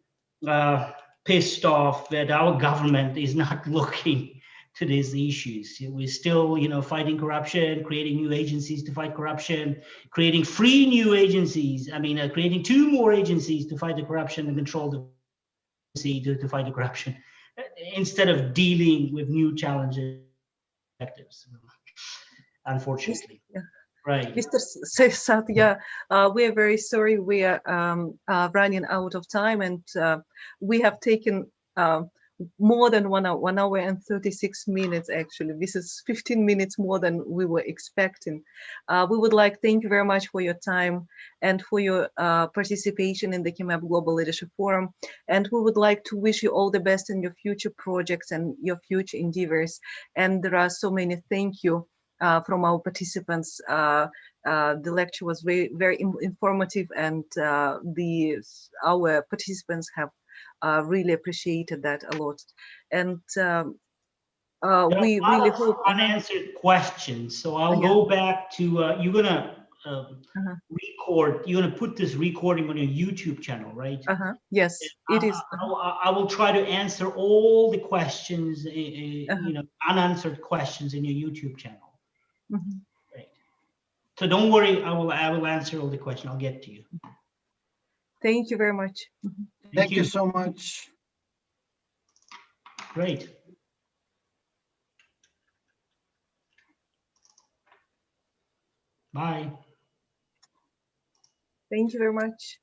pissed off that our government is not looking to these issues. We're still, fighting corruption, creating new agencies to fight corruption, creating 3 new agencies. I mean, creating 2 more agencies to fight the corruption and control the to fight the corruption, instead of dealing with new challenges, objectives, unfortunately. Yeah. Right. Mr. Sayasat, yeah, we are very sorry. We are running out of time, and we have taken more than 1 hour and 36 minutes. Actually, this is 15 minutes more than we were expecting. We would like to thank you very much for your time and for your participation in the KIMEP Global Leadership Forum. And we would like to wish you all the best in your future projects and your future endeavors. And there are so many thank you from our participants. The lecture was very informative, and our participants have really appreciated that a lot. And we really hope unanswered questions. So I'll go back to you're gonna record. You're gonna put this recording on your YouTube channel, right? Yes, it is. I will try to answer all the questions, unanswered questions in your YouTube channel. Right. So don't worry. I will answer all the questions. I'll get to you. Thank you very much. Thank you so much. Great. Bye. Thank you very much.